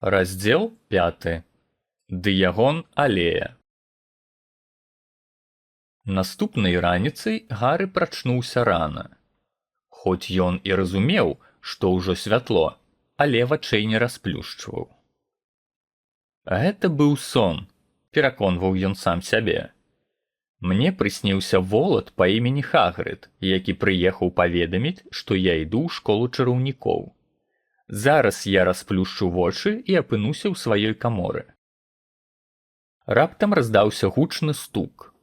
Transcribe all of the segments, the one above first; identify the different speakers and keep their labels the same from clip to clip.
Speaker 1: Раздзел 5. Дыягон алея. Наступнай раніцай Гары прачнуўся рана. Хоць ён і разумеў, што ўжо святло, але вачэй не расплюшчваў. Гэта быў сон, пераконваў ён сам сябе. Мне прысніўся волат па імені Хагрыд, які прыехаў паведаміць, што я іду ў школу чараўнікоў. Зараз я расплюшчу вочы і апынуся ў сваёй каморы. Раптам раздаўся гучны стук.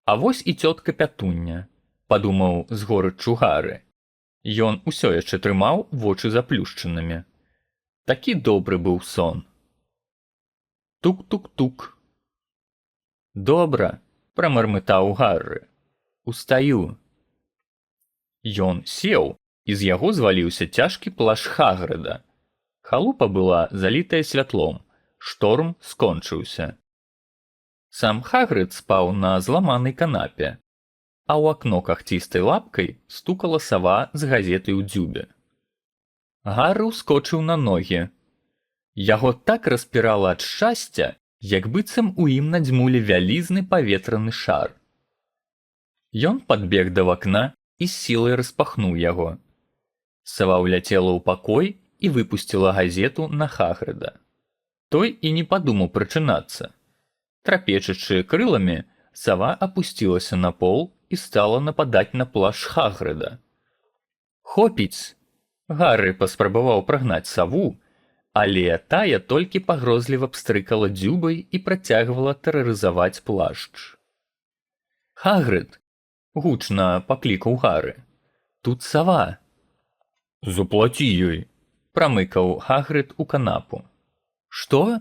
Speaker 1: А вось і цётка Пятуння, падумаў з горыччу Гары. Ён усё яшчэ трымаў вочы заплюшчанымі. Такі добры быў сон. Тук-тук-тук. Добра, прамармытаў Гарры. Устаю. Ён сеў, і з яго зваліўся цяжкі плашч Хагрыда. Халупа была залітая святлом, шторм скончыўся. Сам Хагрыд спаў на зламанай канапе, а ў акно кахцістай лапкай стукала сава з газетай у дзюбе. Гары ўскочыў на ногі. Яго так распірала ад шчасця, як быццам у ім надзьмулі вялізны паветраны шар. Ён падбег да вакна і з сілай распахнуў яго. Сава ўляцела ў пакой і выпусціла газету на Хагрыда. Той і не падумаў прачынацца. Трапечачы крыламі, сава апусцілася на пол і стала нападаць на плашч Хагрыда. «Хопіць!» Гарры паспрабаваў прагнаць саву, але тая толькі пагрозліва пстрыкала дзюбай і працягвала тэрарызаваць плашч. «Хагрыд!» гучна паклікаў Гары. «Тут сава!» «Заплаці ёй!» прамыкаў Хагрыд у канапу. «Што?»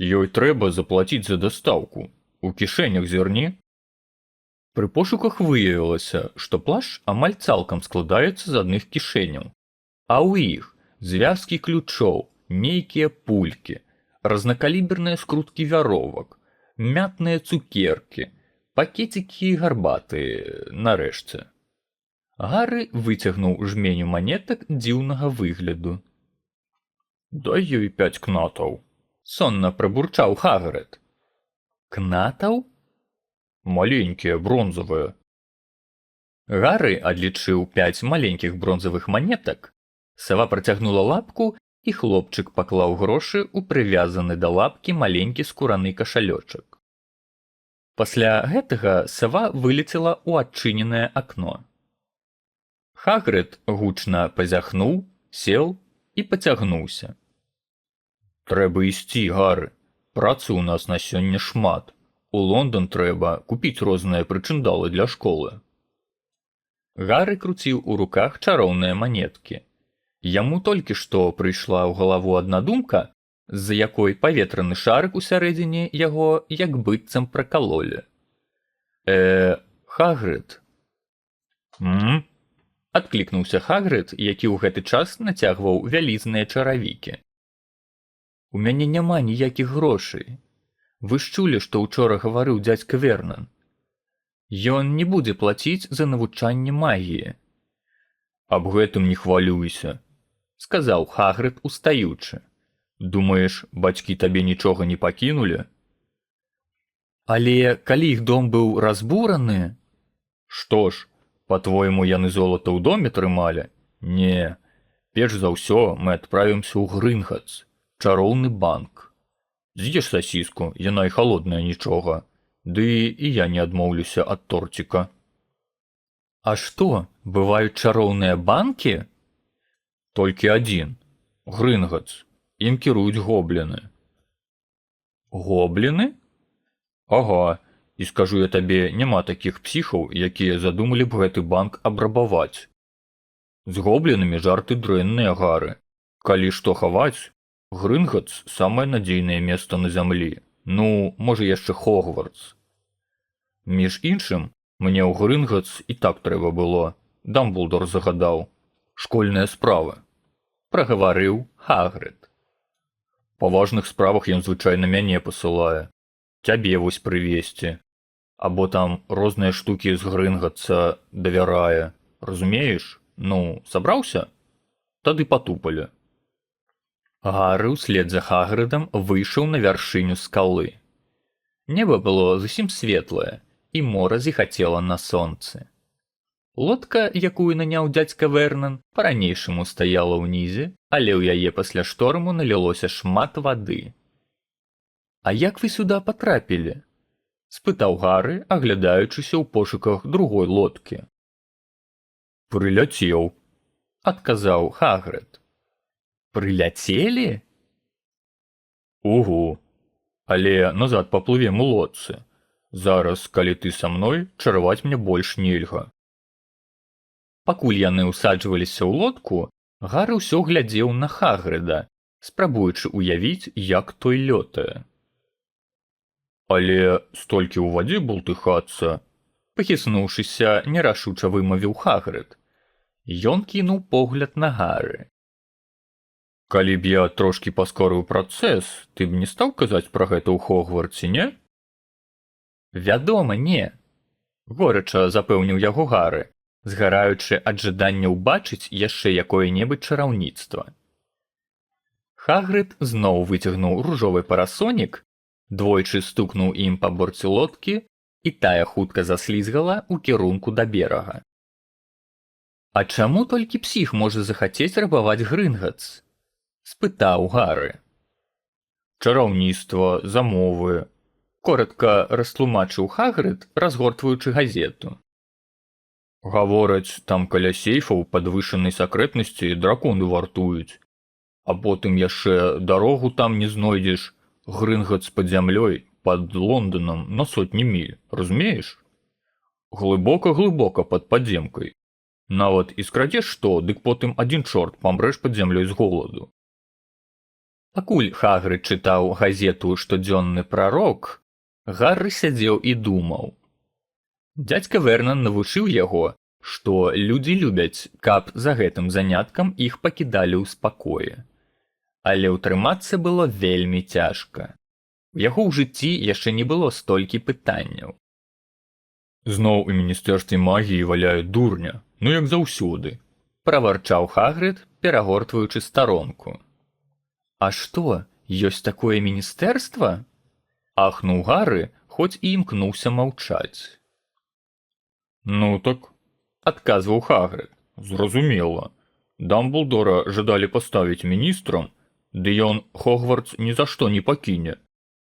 Speaker 1: «Ёй трэба заплаціць за дастаўку. У кішэнях зірні». Пры пошуках выявілася, што плашч амаль цалкам складаецца з адных кішэняў, а ў іх звязкі ключоў, нейкія пулькі, разнакаліберныя скруткі вяровак, мятныя цукеркі, пакецікі гарбаты нарэшце. Гары выцягнуў жменю манетак дзіўнага выгляду. «Дай ёй 5 кнатаў», сонна прабурчаў Хагрыд. «Кнатаў?» «Маленькія, бронзавыя». Гары адлічыў 5 маленькіх бронзавых манетак. Сава працягнула лапку, і хлопчык паклаў грошы ў прывязаны да лапкі маленькі скураны кашалёчак. Пасля гэтага сава вылецела ў адчыненае акно. Хагрыд гучна пазяхнуў, сеў і пацягнуўся. «Трэба ісці, Гары. Працы ў нас на сёння шмат. У Лондан трэба купіць розныя прычындалы для школы». Гары круціў у руках чароўныя манеткі. Яму толькі што прыйшла ў галаву адна думка, з-за якой паветраны шарык усярэдзіне яго як быццам пракалолі. Хагрыд?» Адклікнуўся Хагрыд, які ў гэты час нацягваў вялізныя чаравікі. «У мяне няма ніякіх грошай. Вы ж чулі, што ўчора гаварыў дзядзька Вернан. Ён не будзе плаціць за навучанне магіі». «Аб гэтым не хвалюйся», — сказаў Хагрыд устаючы. «Думаеш, бацькі табе нічога не пакінулі?» «Але калі іх дом быў разбураны...» «Што ж, па-твойму, яны золата ў доме трымалі? Не. Перш за ўсё мы адправімся ў Грынгатс, чароўны банк. З'еш сасіску, яна і халодная нічога. Ды і я не адмоўлюся ад торціка». «А што, бываюць чароўныя банкі?» «Толькі адзін. Грынгатс. Ім кіруюць гобліны». «Гобліны?» «Ага. І скажу я табе, няма такіх псіхаў, якія задумалі б гэты банк абрабаваць. З гоблінамі жарты дрэнныя, Гары. Калі што хаваць, Грынгатс – самае надзейнае месца на зямлі. Ну, можа яшчэ Хогвартс. Між іншым, мне ў Грынгатс і так трэба было. Дамблдор загадаў. Школьныя справы», – прагаварыў Хагрыд. «Па важных справах ён звычайна мяне пасылае. Цябе вось прывезці. Або там розныя штукі з Грынгатса давярае. Разумееш? Ну, сабраўся? Тады патупалі». Гары ўслед за Хагрыдам выйшаў на вяршыню скалы. Неба было зусім светлае, і мора зіхацела на сонцы. Лодка, якую наняў дзядзька Вернан, па-ранейшаму стаяла ўнізе, але ў яе пасля шторму налілося шмат вады. «А як вы сюда патрапілі?» – спытаў Гары, аглядаючыся ў пошуках другой лодкі. «Прыляцеў», – адказаў Хагрыд. «Прыляцелі?» «Угу, але назад паплывем у лодцы. Зараз, калі ты са мной, чараваць мне больш нельга». Пакуль яны ўсаджваліся ў лодку, Гары ўсё глядзеў на Хагрыда, спрабуючы ўявіць, як той лётае. «Але столькі ў вадзе бултыхацца», – пахіснуўшыся, нерашуча вымавіў Хагрыд. Ён кінуў погляд на Гары. «Калі б я трошкі паскорыў працэс, ты б не стаў казаць пра гэта ў Хогвартсе, не?» «Вядома, не», – горача запэўніў яго Гары, згараючы ад жадання ўбачыць яшчэ якое-небудзь чараўніцтва. Хагрыд зноў выцягнуў ружовы парасонік, двойчы стукнуў ім па борце лодкі, і тая хутка заслізгала ў кірунку да берага. «А чаму толькі псіх можа захацець рабаваць Грынготс?» – спытаў Гары. «Чараўніцтва, замовы», – коратка растлумачыў Хагрыд, разгортваючы газету. «Гавораць, там каля сейфаў падвышанай сакрэтнасці драконы вартуюць. А потым яшчэ дарогу там не знойдзеш, Грынготс пад зямлёй, пад Лонданам на сотні міль, разумееш? Глыбока-глыбока пад падземкай. Нават і скрадзеш што, дык потым адзін чорт памрэш пад зямлёй з голаду». Пакуль Хагрыд чытаў газету «Штодзённы прарок», Гарры сядзеў і думаў. Дзядзька Вернан навучыў яго, што людзі любяць, каб за гэтым заняткам іх пакідалі ў спакоі. Але ўтрымацца было вельмі цяжка. У яго ў жыцці яшчэ не было столькі пытанняў. «Зноў у міністэрстве магіі валяюць дурня, ну як заўсёды», – праварчаў Хагрыд, перагортваючы старонку. «А што, ёсць такое міністэрства?» – ахнуў Гары, хоць і імкнуўся маўчаць. «Ну так», – адказваў Хагрыд, – «зразумела. Дамблдора жадалі паставіць міністрам, ды ён Хогвартс ні за што не пакіне.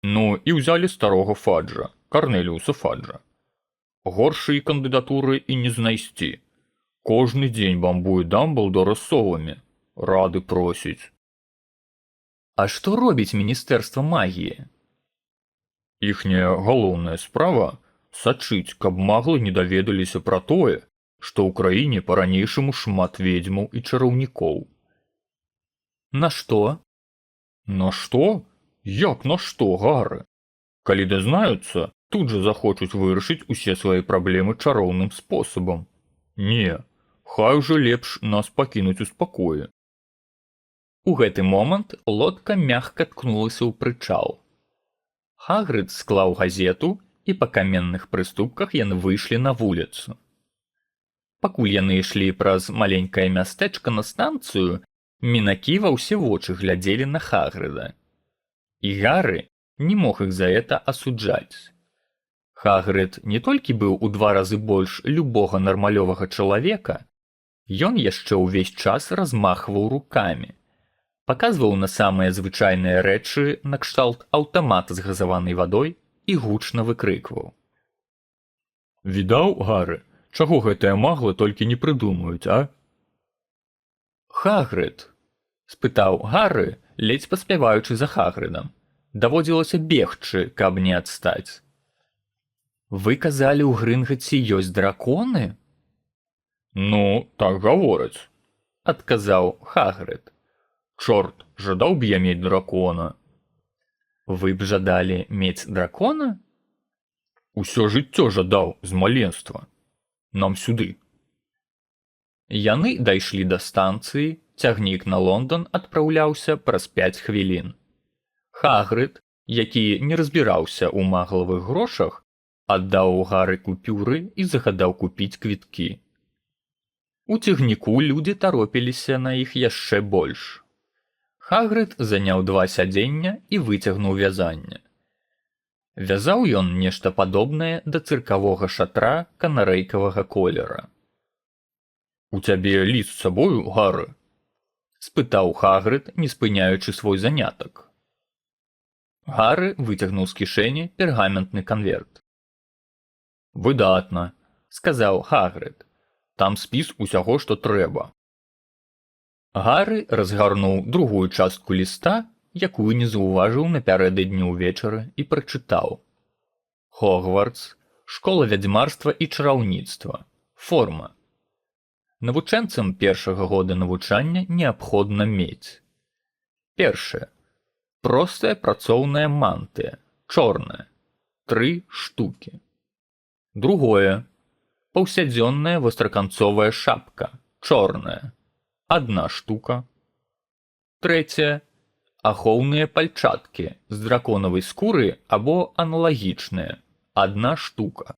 Speaker 1: Ну і ўзялі старога Фаджа, Карнеліуса Фаджа. Горшай кандыдатуры і не знайсці. Кожны дзень бамбуе Дамблдора з совамі. Рады просіць». «А што робіць міністэрства магіі?» «Іхняя галоўная справа – сачыць, каб маглы не даведаліся пра тое, што ў краіне па-ранейшаму шмат ведзьмаў і чараўнікоў». «На што?» «На што? Як на што, Гары? Калі дазнаюцца, тут жа захочуць вырашыць усе свае праблемы чароўным спосабам. Не, хай ужо лепш нас пакінуць у спакоі». У гэты момант лодка мякка ткнулася ў прычал. Хагрыд склаў газету, і па каменных прыступках яны выйшлі на вуліцу. Пакуль яны ішлі праз маленькае мястэчка на станцыю, мінакі ва ўсе вочы глядзелі на Хагрыда. І Гары не мог іх за гэта асуджаць. Хагрыд не толькі быў у 2 разы больш любога нармалёвага чалавека, ён яшчэ ўвесь час размахваў рукамі, паказваў на самыя звычайныя рэчы накшталт аўтамата з газаванай вадой і гучна выкрыкваў. «Відаў, Гары, чаго гэтыя маглы толькі не прыдумаюць, а?» «Хагрыд?» – спытаў Гары, ледзь паспяваючы за Хагрыдам. Даводзілася бегчы, каб не адстаць. «Вы казалі, у Грынготсе ёсць драконы?» «Ну, так гавораць», – адказаў Хагрыд. «Чорт, жадаў б я мець дракона». «Вы б жадалі мець дракона?» «Усё жыццё жадаў з маленства. Нам сюды». Яны дайшлі да станцыі, цягнік на Лондан адпраўляўся праз 5 хвілін. Хагрыд, які не разбіраўся ў маглавых грошах, аддаў Гары купюры і загадаў купіць квіткі. У цягніку людзі таропіліся на іх яшчэ больш. Хагрыд заняў 2 сядзення і выцягнуў вязанне. Вязаў ён нешта падобнае да цыркавога шатра канарэйкавага колера. «У цябе ліст з сабою, Гары?» – спытаў Хагрыд, не спыняючы свой занятак. Гары выцягнуў з кішэні пергаментны канверт. «Выдатна», – сказаў Хагрыд. «Там спіс усяго, што трэба». Гары разгарнуў другую частку ліста, якую не заўважыў напярэдадні ўвечары, і прачытаў. «Хогвартс, школа вядзьмарства і чараўніцтва. Форма. Навучэнцам першага года навучання неабходна мець. Першае. Простая працоўная мантыя, чорная, 3 штукі. Другое. Паўсядзённая востраканцовая шапка, чорная, 1 штука. Трэцяе. Ахоўныя пальчаткі з драконавай скуры або аналагічныя, 1 штука.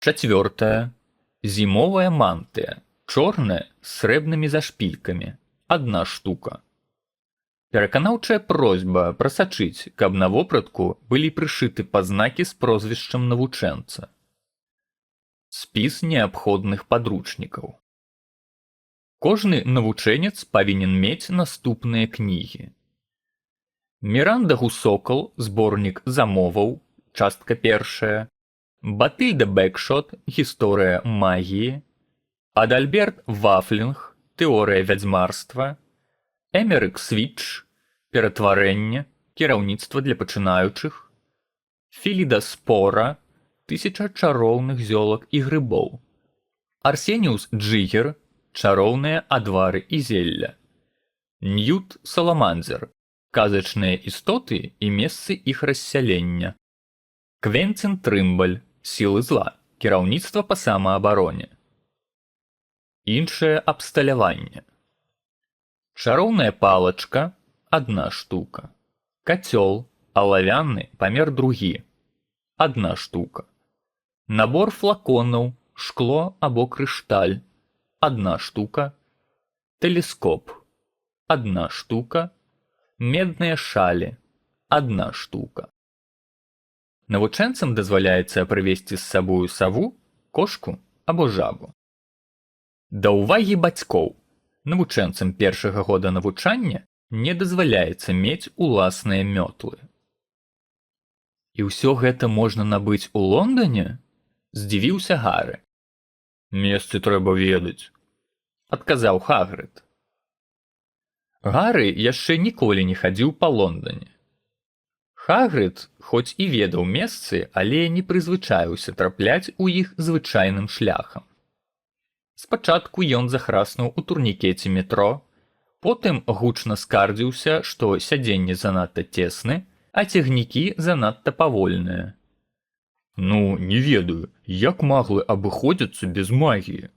Speaker 1: Чацвёртае. Зімовая мантыя, чорная з срэбнымі зашпількамі, 1 штука. Пераканаўчая просьба прасачыць, каб на вопратку былі прышыты пазнакі з прозвішчам навучэнца. Спіс неабходных падручнікаў. Кожны навучэнец павінен мець наступныя кнігі. Міранда Гусокал, зборнік замоваў, частка 1. Батыльда Бэкшот, гісторыя магіі. Адальберт Вафлінг, тэорыя вядзьмарства. Эмерык Світч, ператварэнне, кіраўніцтва для пачынаючых. Філіда Спора, 1000 чароўных зёлак і грыбоў. Арсеніус Джигер, чароўныя адвары і зелля. Ньют Саламандзер, казачныя істоты і месцы іх рассялення. Квенцін Трымбаль, сілы зла, кіраўніцтва па самаабароне. Іншае абсталяванне. Чароўная палачка, 1 штука. Кацёл, алавяны, памер 2, 1 штука. Набор флаконаў, шкло або крышталь, 1 штука. Тэлескоп, 1 штука. Медныя шалі, 1 штука. Навучэнцам дазваляецца прывесці з сабою саву, кошку або жабу. Да ўвагі бацькоў. Навучэнцам першага года навучання не дазваляецца мець уласныя мётлы. «І ўсё гэта можна набыць у Лондане?» – здзівіўся Гары. «Месцы трэба ведаць», – адказаў Хагрыд. Гары яшчэ ніколі не хадзіў па Лондане. Хагрыд хоць і ведаў месцы, але не прызвычаіўся трапляць у іх звычайным шляхам. Спачатку ён захраснуў у турнікеце метро, потым гучна скардзіўся, што сядзенні занадта цесны, а цягнікі занадта павольныя. «Ну, не ведаю, як маглы абыходзяцца без магіі?»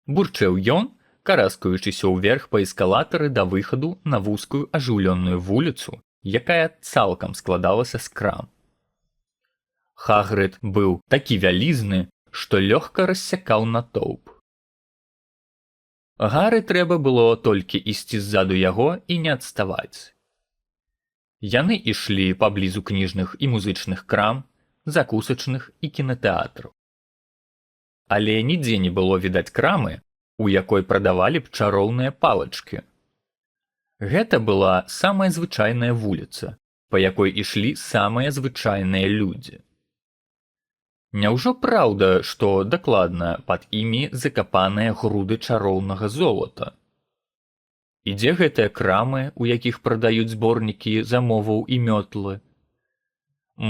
Speaker 1: Бурчэў ён, караскаючыся ўверх па эскалатары да выхаду на вузкую ажыўлённую вуліцу, якая цалкам складалася з крам. Хагрыд быў такі вялізны, што лёгка рассякаў натоўп. Гары трэба было толькі ісці ззаду яго і не адставаць. Яны ішлі паблізу кніжных і музычных крам, закусачных і кінатэатраў. Але нідзе не было відаць крамы, у якой прадавалі б чароўныя палачкі. Гэта была самая звычайная вуліца, па якой ішлі самыя звычайныя людзі. Няўжо праўда, што дакладна пад імі закапаныя груды чароўнага золата? І дзе гэтыя крамы, у якіх прадаюць зборнікі замоваў і мётлы?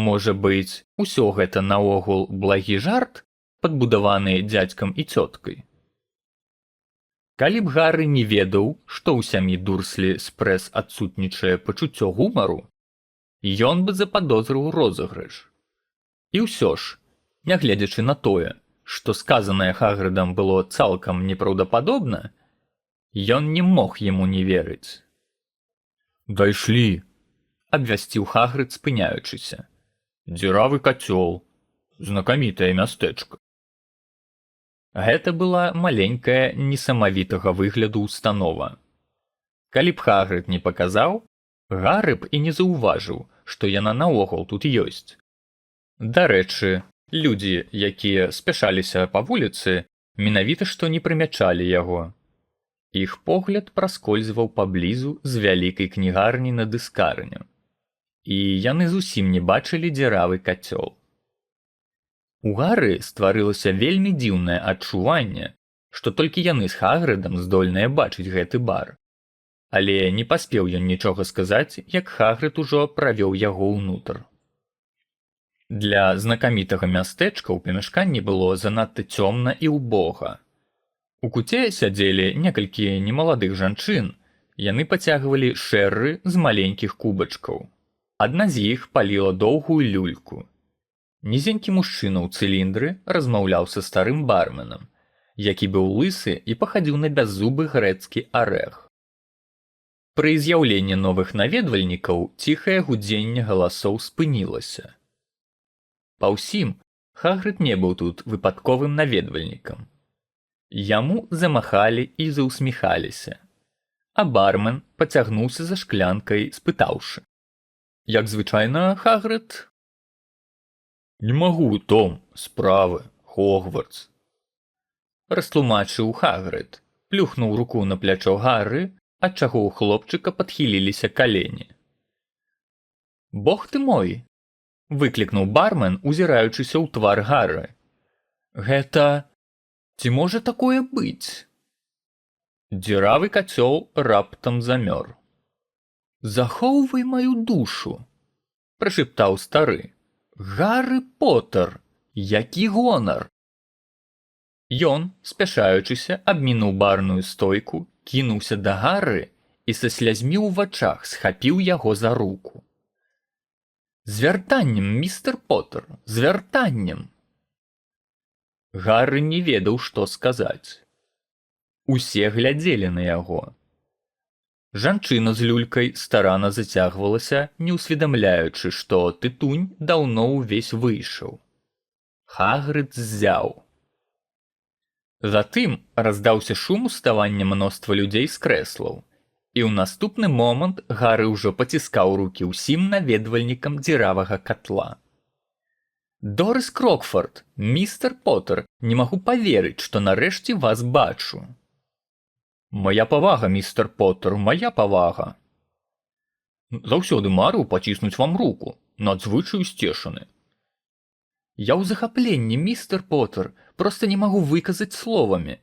Speaker 1: Можа быць, усё гэта наогул благі жарт, падбудаваны дзядзькам і цёткай? Калі б Гары не ведаў, што ў сям'і Дурслі Спрэс адсутнічае пачуццё гумару, ён бы западозрыў розыгрыш. І ўсё ж, нягледзячы на тое, што сказанае Хагрыдам было цалкам непраўдападобна, ён не мог яму не верыць. «Дайшлі», — абвясціў Хагрыд, спыняючыся. «Дзіравы кацёл. Знакамітае мястэчка». Гэта была маленькая, несамавітага выгляду ўстанова. Калі б Хагрыд не паказаў, Гары б і не заўважыў, што яна наогул тут ёсць. Дарэчы, людзі, якія спяшаліся па вуліцы, менавіта што не прымячалі яго. Іх погляд праскользваў паблізу з вялікай кнігарні на дыскарню. І яны зусім не бачылі дзіравы кацёл. У Гары стварылася вельмі дзіўнае адчуванне, што толькі яны з Хагрыдам здольныя бачыць гэты бар. Але не паспеў ён нічога сказаць, як Хагрыд ужо правёў яго ўнутр. Для знакамітага мястэчка ў памяшканні было занадта цёмна і ўбога. У куце сядзелі некалькі немаладых жанчын, яны пацягвалі шэрры з маленькіх кубачкаў. Адна з іх паліла доўгую люльку. Нізенькі мужчына ў цыліндры размаўляў са старым барменам, які быў лысы і пахадзіў на бяззубы грэцкі арэх. Пры з'яўленні новых наведвальнікаў ціхае гудзенне галасоў спынілася. Па ўсім, Хагрыд не быў тут выпадковым наведвальнікам. Яму замахалі і заўсміхаліся. А бармен пацягнуўся за шклянкай, спытаўшы: «Як звычайна, Хагрыд?» «Не магу, Том, справы, Хогвартс», растлумачыў Хагрыд, плюхнуў руку на плячо Гары, ад чаго ў хлопчыка падхіліліся калені. «Бог ты мой!» — выклікнуў бармен, узіраючыся ў твар Гары. «Гэта... ці можа такое быць?» Дзіравы кацёл раптам замёр. «Захоўвай маю душу!» — прашыптаў стары. «Гары Потэр! Які гонар!» Ён, спяшаючыся, абмінуў барную стойку, кінуўся да Гары і са слязьмі ў вачах схапіў яго за руку. «З вяртаннем, містер Потэр, з вяртаннем!» Гары не ведаў, што сказаць. Усе глядзелі на яго. Жанчына з люлькай старанна зацягвалася, не ўсведамляючы, што тытунь даўно ўвесь выйшаў. Хагрыд ззяў. Затым раздаўся шум уставання мноства людзей з крэслаў, і ў наступны момант Гары ўжо паціскаў рукі ўсім наведвальнікам дзіравага катла. «Дорыс Крокфорд, містер Потэр, не магу паверыць, што нарэшце вас бачу». «Мая павага, містер Потэр, мая павага». «Заўсёды марыў паціснуць вам руку, надзвычай усцешаны». «Я ў захапленні, містер Потэр, проста не магу выказаць словамі».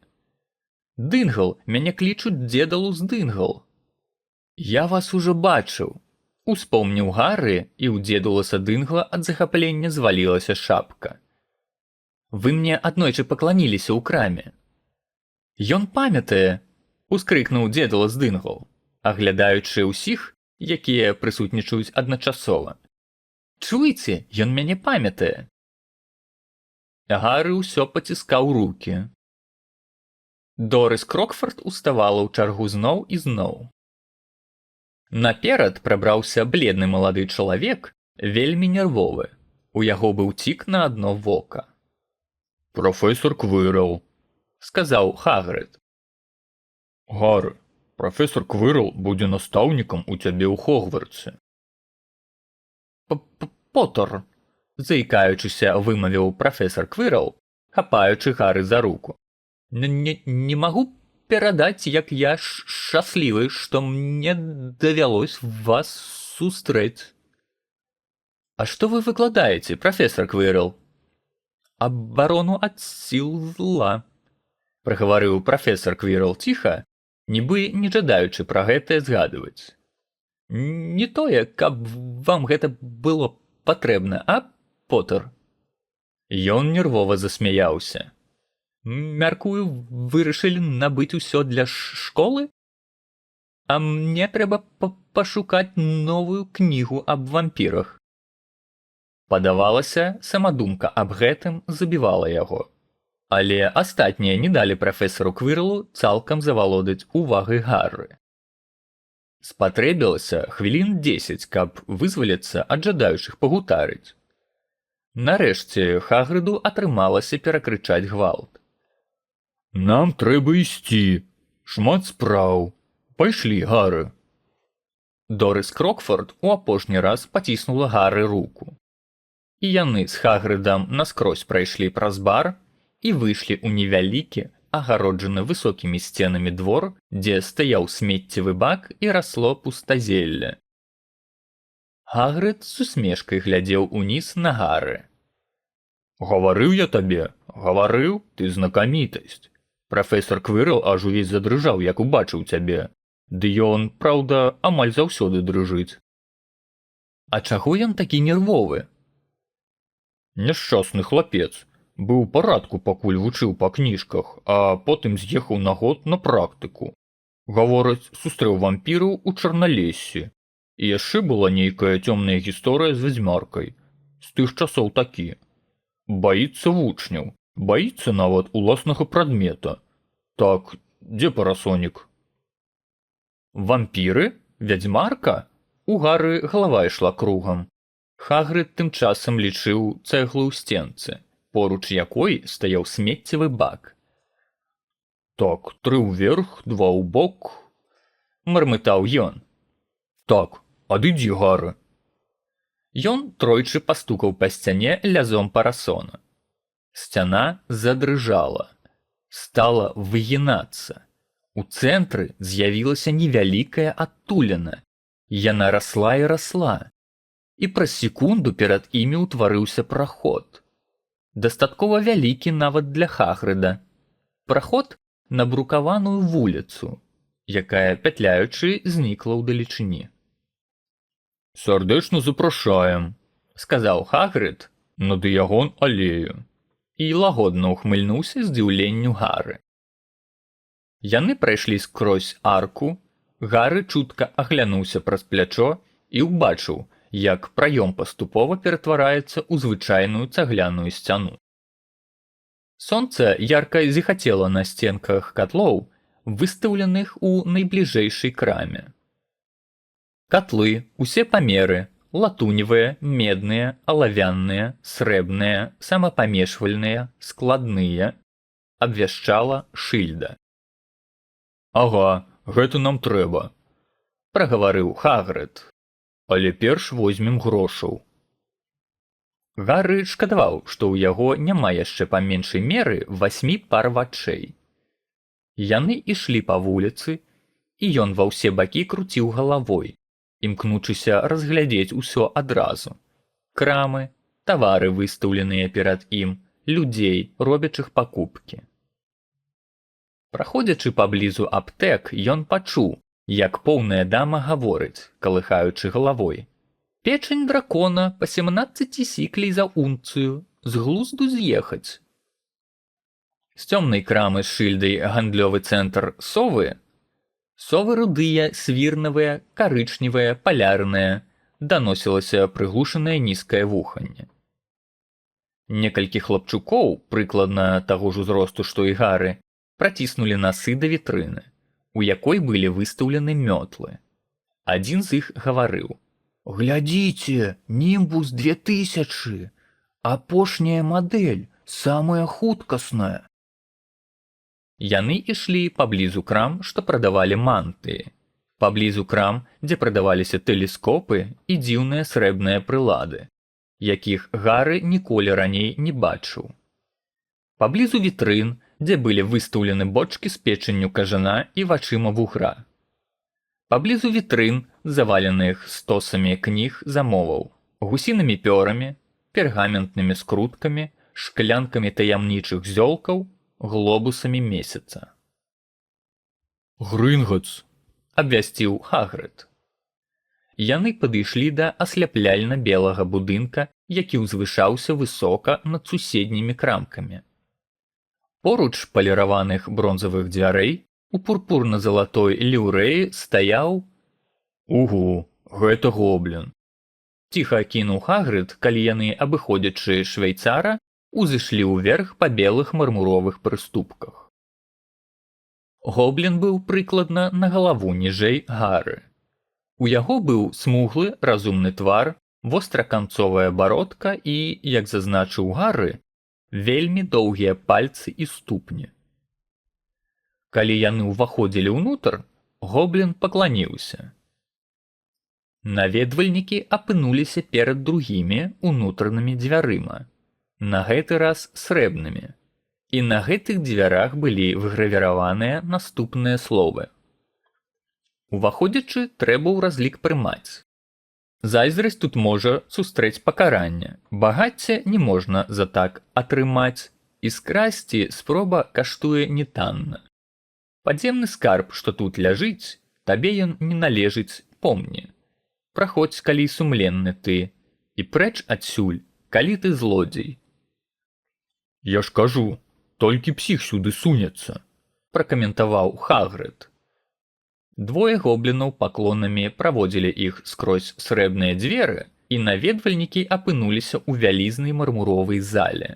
Speaker 1: «Дынгл, мяне клічуць дзедалу з Дынгл». «Я вас ужо бачыў», — успомніў Гары, і ў дзедуласа Дынгла ад захаплення звалілася шапка. «Вы мне аднойчы пакланіліся ў краме». «Ён памятае», — ускрыкнуў дзедулас Дынгл, аглядаючы ўсіх, якія прысутнічаюць адначасова. «Чуеце, ён мяне памятае». Гары ўсё паціскаў рукі. Дорыс Крокфорд уставала ў чаргу зноў і зноў. Наперад прабраўся бледны малады чалавек, вельмі нервовы. У яго быў цік на адно вока. «Прафесор Квірл», — сказаў Хагрыд. «Гары, прафесор Квірл будзе настаўнікам у цябе ў Хогвартсе». «Потэр», — заікаючыся, вымавіў прафесор Квірл, хапаючы Гары за руку. Не магу перадаць, як я шчаслівы, што мне давялось вас сустрэць». «А што вы выкладаеце, прафесор Квірл?» «Абарону ад сіл зла», — прагаварыў прафесор Квірл ціха, нібы не жадаючы пра гэтае згадваць. «Не тое, каб вам гэта было патрэбна, а, Потэр?» Ён нервова засмяяўся. «Мяркую, вырашылі набыць усё для школы? А мне трэба пашукаць новую кнігу аб вампірах». Падавалася, самадумка аб гэтым забівала яго. Але астатнія не далі прафесару Квірлу цалкам завалодаць увагай Гары. Спатрэбілася хвілін 10, каб вызваліцца ад жадаючых пагутарыць. Нарэшце Хагрыду атрымалася перакрычаць гвалт. «Нам трэба ісці, шмат спраў, Пайшлі, Гары. Дорис Крокфорд у апошні раз паціснула Гары руку. І яны з Хагрыдам наскрозь прайшлі праз бар і выйшлі ў невялікі, агароджаны высокімі сценамі двор, дзе стаяў смеццевы бак і расло пустазелле. Хагрыд з усмешкай глядзеў уніз на Гары. «Гаварыў я табе, гаварыў, ты знакамітасць. Прафесор Квірл аж увесь задрыжаў, як убачыў цябе. Ды ён, праўда, амаль заўсёды дрыжыць». «А чаго ён такі нервовы?» «Няшчасны хлапец. Быў у парадку, пакуль вучыў па кніжках, а потым з'ехаў на год на практыку. Гавораць, сустрэў вампіраў у Чарналессі. І яшчэ была нейкая цёмная гісторыя з вядзьмаркай. З тых часоў такі. Баіцца вучняў, баіцца нават уласнага прадмета. Так, дзе парасонік?» «Вампіры? Вядзьмарка?» У Гары галава ішла кругам. Хагрыд тым часам лічыў цэглу ў стенцы, поруч якой стаяў смеццевы бак. «Так, 3 ўверх, 2 ўбок», мармытаў ён. «Так, адыдзі, Гары». Ён тройчы пастукаў па сцяне лязом парасона. Сцяна задрыжала, стала выгінацца. У цэнтры з'явілася невялікая адтуліна. Яна расла і расла. І праз секунду перад імі ўтварыўся праход. Дастаткова вялікі нават для Хагрыда. Праход на брукаваную вуліцу, якая, пятляючы, знікла ўдалечыні. «Сардэчна запрашаем», — сказаў Хагрыд, «на Дыягон алею». І лагодна ўхмыльнуўся здзіўленню Гары. Яны прайшлі скрозь арку, Гары чутка аглянуўся праз плячо і ўбачыў, як праём паступова ператвараецца ў звычайную цагляную сцяну. Сонца ярка зіхацела на сценках катлоў, выстаўленых у найбліжэйшай краме. Катлы, усе памеры, латуневыя, медныя, алавяныя, срэбныя, самапамешвальныя, складныя, абвяшчала шыльда. «Ага, гэта нам трэба», — прагаварыў Хагрыд. «Але перш возьмем грошаў». Гары шкадаваў, што ў яго няма яшчэ па меншай меры 8 пар вачэй. Яны ішлі па вуліцы, і ён ва ўсе бакі круціў галавой, імкнучыся разглядзець усё адразу. Крамы, тавары, выстаўленыя перад ім, людзей, робячых пакупкі. Праходзячы паблізу аптэк, ён пачуў, як поўная дама гаворыць, калыхаючы галавой. «Печань дракона па 17 сіклей за унцыю, з глузду з'ехаць». З цёмнай крамы з шыльдай гандлёвы цэнтр совы. Совы рудыя, свірнавыя, карычневыя, палярныя, даносілася прыглушанае нізкае вуханне. Некалькі хлапчукоў, прыкладна таго ж узросту, што і Гары, праціснулі насы да вітрыны, у якой былі выстаўлены мётлы. Адзін з іх гаварыў: «Глядзіце, Німбус 2000, апошняя мадэль, самая хуткасная». Яны ішлі паблізу крам, што прадавалі мантыі, паблізу крам, дзе прадаваліся тэлескопы і дзіўныя срэбныя прылады, якіх Гары ніколі раней не бачыў. Паблізу вітрын, дзе былі выстаўлены бочкі з печанню кажана і вачыма вугра. Паблізу вітрын, заваленых стосамі кніг замоваў, гусінымі пёрамі, пергаментнымі скруткамі, шклянкамі таямнічых зёлкаў, глобусамі месяца. «Грынгац!» — абвясціў Хагрыд. Яны падышлі да асляпляльна-белага будынка, які ўзвышаўся высока над суседнімі крамкамі. Поруч паліраваных бронзавых дзвярэй у пурпурна-залатой ліўрэі стаяў... «Угу, гэта гоблін!» Ціха кінуў Хагрыд, калі яны, абыходзячы швейцара, узышлі ўверх па белых мармуровых прыступках. Гоблін быў прыкладна на галаву ніжэй Гары. У яго быў смуглы, разумны твар, востраканцовая бародка і, як зазначыў Гары, вельмі доўгія пальцы і ступні. Калі яны ўваходзілі ўнутр, Гоблін пакланіўся. Наведвальнікі апынуліся перад другімі унутранымі дзвярыма, на гэты раз срэбнымі, і на гэтых дзвярах былі выгравіраваныя наступныя словы. Уваходзячы, трэба ў разлік прымаць. Зайздрасць тут можа сустрэць пакаранне, багацце не можна за так атрымаць, і скрасці спроба каштуе нетанна. Падземны скарб, што тут ляжыць, табе ён не належыць, помні. Праходзь, калі сумленны ты, і прэч адсюль, калі ты злодзей. Я ж кажу, толькі псіх сюды сунецца, пракаментаваў Хагрыд. Двое гоблінаў паклонамі праводзілі іх скрозь срэбныя дзверы, і наведвальнікі апынуліся ў вялізнай мармуровай зале.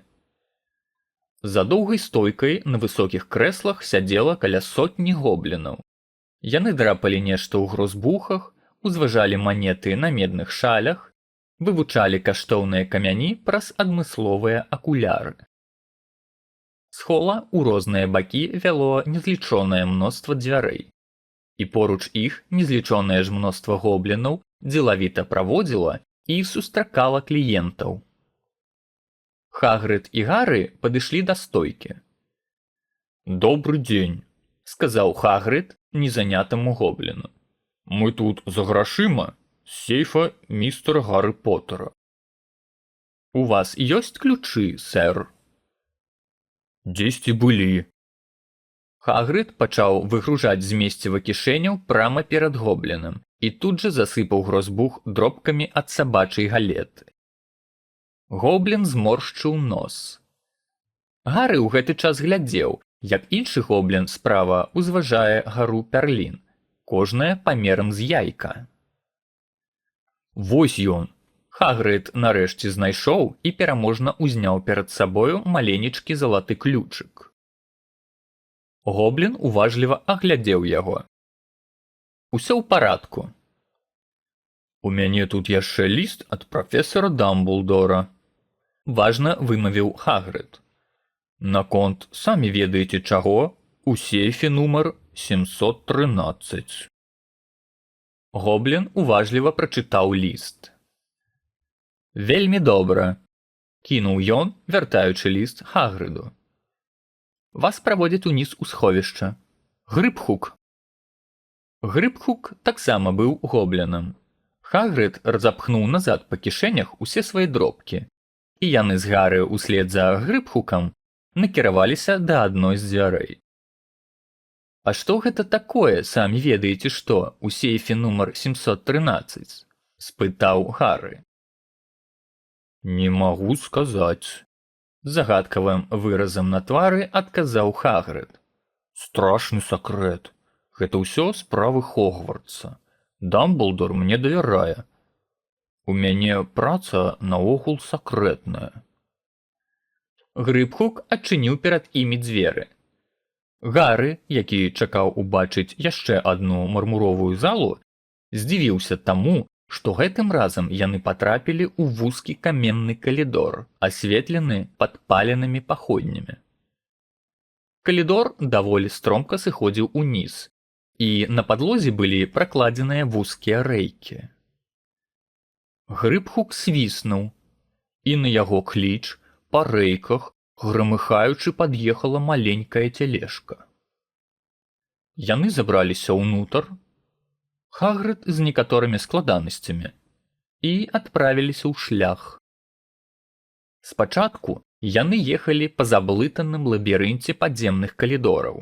Speaker 1: За доўгай стойкай на высокіх крэслах сядзела каля сотні гоблінаў. Яны драпалі нешта ў грозбухах, узважалі манеты на медных шалях, вывучалі каштоўныя камяні праз адмысловыя акуляры. З хола ў розныя бакі вяло незлічонае мноства дзвярэй, і поруч іх незлічонае ж мноства гоблінаў дзелавіта праводзіла і сустракала кліентаў. Хагрыд і Гары падышлі да стойкі. «Добры дзень», — сказаў Хагрыд незанятаму гобліну. «Мы тут за грашыма з сейфа містера Гары Поттера». «У вас ёсць ключы, сэр?» «Дзесьці былі». Хагрыд пачаў выгружаць з месціва кішэняў прама перад гоблінам і тут жа засыпаў грозбух дробкамі ад сабачай галеты. Гоблін зморшчыў нос. Гары ў гэты час глядзеў, як іншы гоблін справа узважае гару пярлін, кожная памерам з яйка. Вось ён! Хагрыд нарэшце знайшоў і пераможна ўзняў перад сабою маленечкі залаты ключык. Гоблін уважліва аглядзеў яго. «Усё ў парадку». «У мяне тут яшчэ ліст ад прафесара Дамблдора», — важна вымавіў Хагрыд. «Наконт, самі ведаеце чаго, у сейфе нумар 713». Гоблін уважліва прачытаў ліст. «Вельмі добра», — кінуў ён, вяртаючы ліст Хагрыду. «Вас праводзяць уніз у сховішча. Грыбхук». Грыбхук таксама быў гоблінам. Хагрыд разапхнуў назад па кішэнях усе свае дробкі, і яны з Гары ўслед за Грыбхукам накіраваліся да адной з дзвярэй. «А што гэта такое, самі ведаеце што, у сейфе нумар 713?» — спытаў Гары. «Не магу сказаць», — загадкавым выразам на твары адказаў Хагрыд. «Страшны сакрэт. Гэта ўсё справы Хогвартса. Дамблдор мне давярае. У мяне праца наогул сакрэтная». Грыбхук адчыніў перад імі дзверы. Гары, які чакаў убачыць яшчэ адну мармуровую залу, здзівіўся таму, што гэтым разам яны патрапілі ў вузкі каменны калідор, асветлены падпаленымі паходнямі. Калідор даволі стромка сыходзіў уніз, і на падлозе былі пракладзеныя вузкія рэйкі. Грыбхук свіснуў, і на яго кліч па рэйках грамыхаючы пад'ехала маленькая цялешка. Яны забраліся ўнутр, Хагрыд з некаторымі складанасцямі, і адправіліся ў шлях. Спачатку яны ехалі па заблытаным лабірынце падземных калідораў.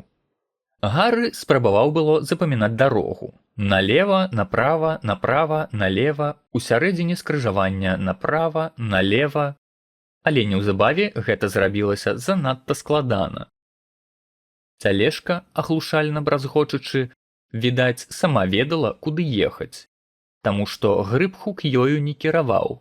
Speaker 1: Гары спрабаваў было запамінаць дарогу. Налева, направа, направа, налева, усярэдзіне скрыжавання направа, налева. Але неўзабаве гэта зрабілася занадта складана. Цялешка, аглушальна бразгочучы, відаць, сама ведала, куды ехаць, таму што Грыбхук ёю не кіраваў.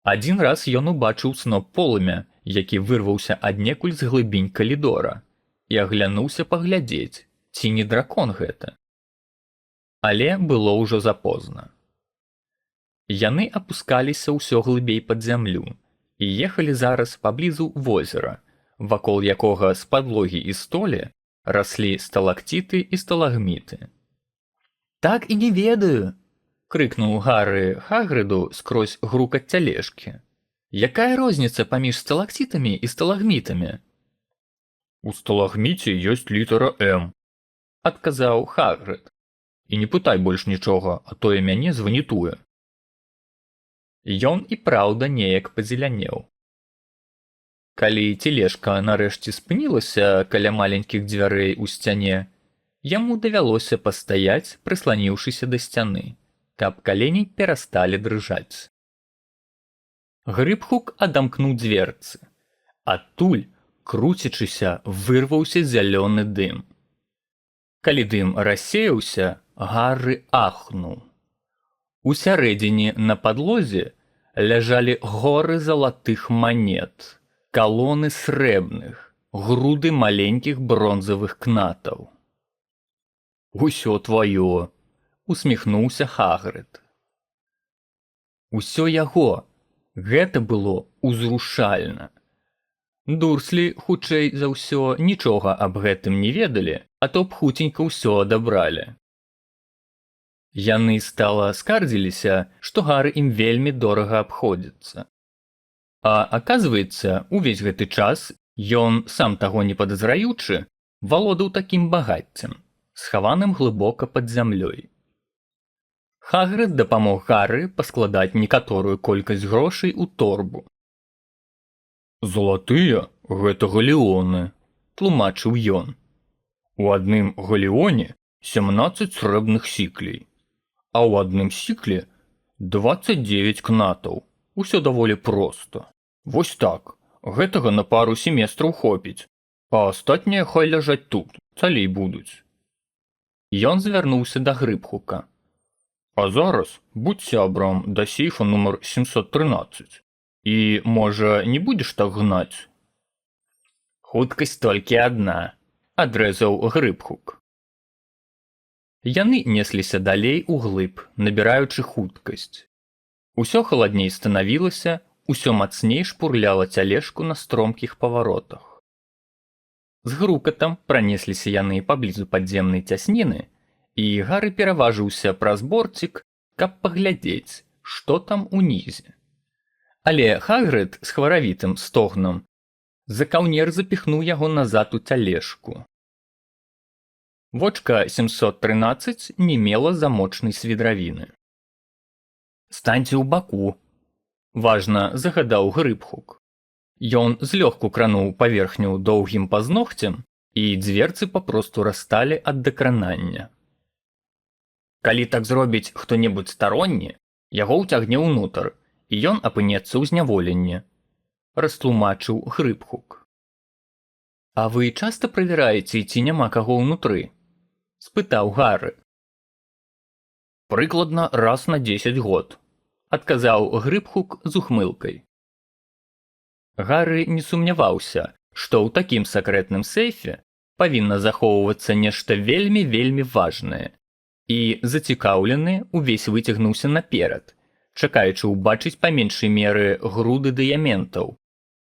Speaker 1: Адзін раз ён убачыў сноп полымя, які вырваўся аднекуль з глыбінь калідора, і аглянуўся паглядзець, ці не дракон гэта. Але было ўжо запозна. Яны апускаліся ўсё глыбей пад зямлю і ехалі зараз паблізу возера, вакол якога з падлогі і столі Раслі сталактиты і сталагміты. «Так і не ведаю!» – крыкнуў Гары Хагрыду скрозь грукат цялежкі. «Якая розніца паміж сталактитамі і сталагмітамі?» «У сталагміце ёсць літара «М», – адказаў Хагрыд. «І не пытай больш нічога, а тое мяне званітуе». Ён і праўда неяк пазелянеў. Калі цялежка нарэшце спынілася каля маленькіх дзвярэй у сцяне, яму давялося пастаяць, прысланіўшыся да сцяны, каб калені перасталі дрыжаць. Грыбхук адамкнуў дзверцы. Адтуль, круцячыся, вырваўся зялёны дым. Калі дым рассеяўся, Гарры ахнуў. Усярэдзіне на падлозе ляжалі горы залатых манет, калоны срэбных, груды маленькіх бронзавых кнатаў. «Усё тваё!» – усміхнуўся Хагрыд. Усё яго. Гэта было ўзрушальна. Дурслі, хутчэй за ўсё, нічога аб гэтым не ведалі, а то б хуценька ўсё адабралі. Яны стала скардзіліся, што Гары ім вельмі дорага абходзіцца. А аказваецца, увесь гэты час ён, сам таго не падазраючы, валодаў такім багаццем, схаваным глыбока пад зямлёй. Хагрыд дапамог Гары паскладаць некаторую колькасць грошай у торбу. «Залатыя – гэта галеоны», – тлумачыў ён. «У адным галеоне 17 срэбных сіклей, а ў адным сікле 29 кнатаў. Усё даволі проста. Вось так, гэтага на пару семестраў хопіць, а астатнія хай ляжаць тут, цалей будуць». Ён звярнуўся да Грыбхука. «А зараз будь сябрам да сейфа нумар 713. І, можа, не будзеш так гнаць?» «Хуткасць толькі адна», – адрэзаў Грыбхук. Яны несліся далей углыб, набіраючы хуткасць. Усё халадней станавілася, усё мацней шпурляла цялежку на стромкіх паваротах. З грукатам пранесліся яны паблізу падземнай цясніны, і Гары пераважыўся праз борцік, каб паглядзець, што там унізе. Але Хагрыд з хваравітым стогнам за каўнер запіхнуў яго назад у цялежку. Вочка 713 не мела замочнай свідравіны. «Станьце ў баку», – важна загадаў Грыбхук. Ён злёгку крануў паверхню доўгім пазногцем, і дзверцы папросту расталі ад дакранання. «Калі так зробіць хто-небудзь старонні, яго ўцягне ўнутр, і ён апынецца ў зняволенні», – растлумачыў Грыбхук. «А вы часта правяраеце, ці няма каго ўнутры?» – спытаў Гары. «Прыкладна раз на 10 год», – адказаў Грыбхук з ухмылкай. Гары не сумняваўся, што ў такім сакрэтным сейфе павінна захоўвацца нешта вельмі-вельмі важнае, і зацікаўлены увесь выцягнуўся наперад, чакаючы ўбачыць па меншай меры груды дыяментаў.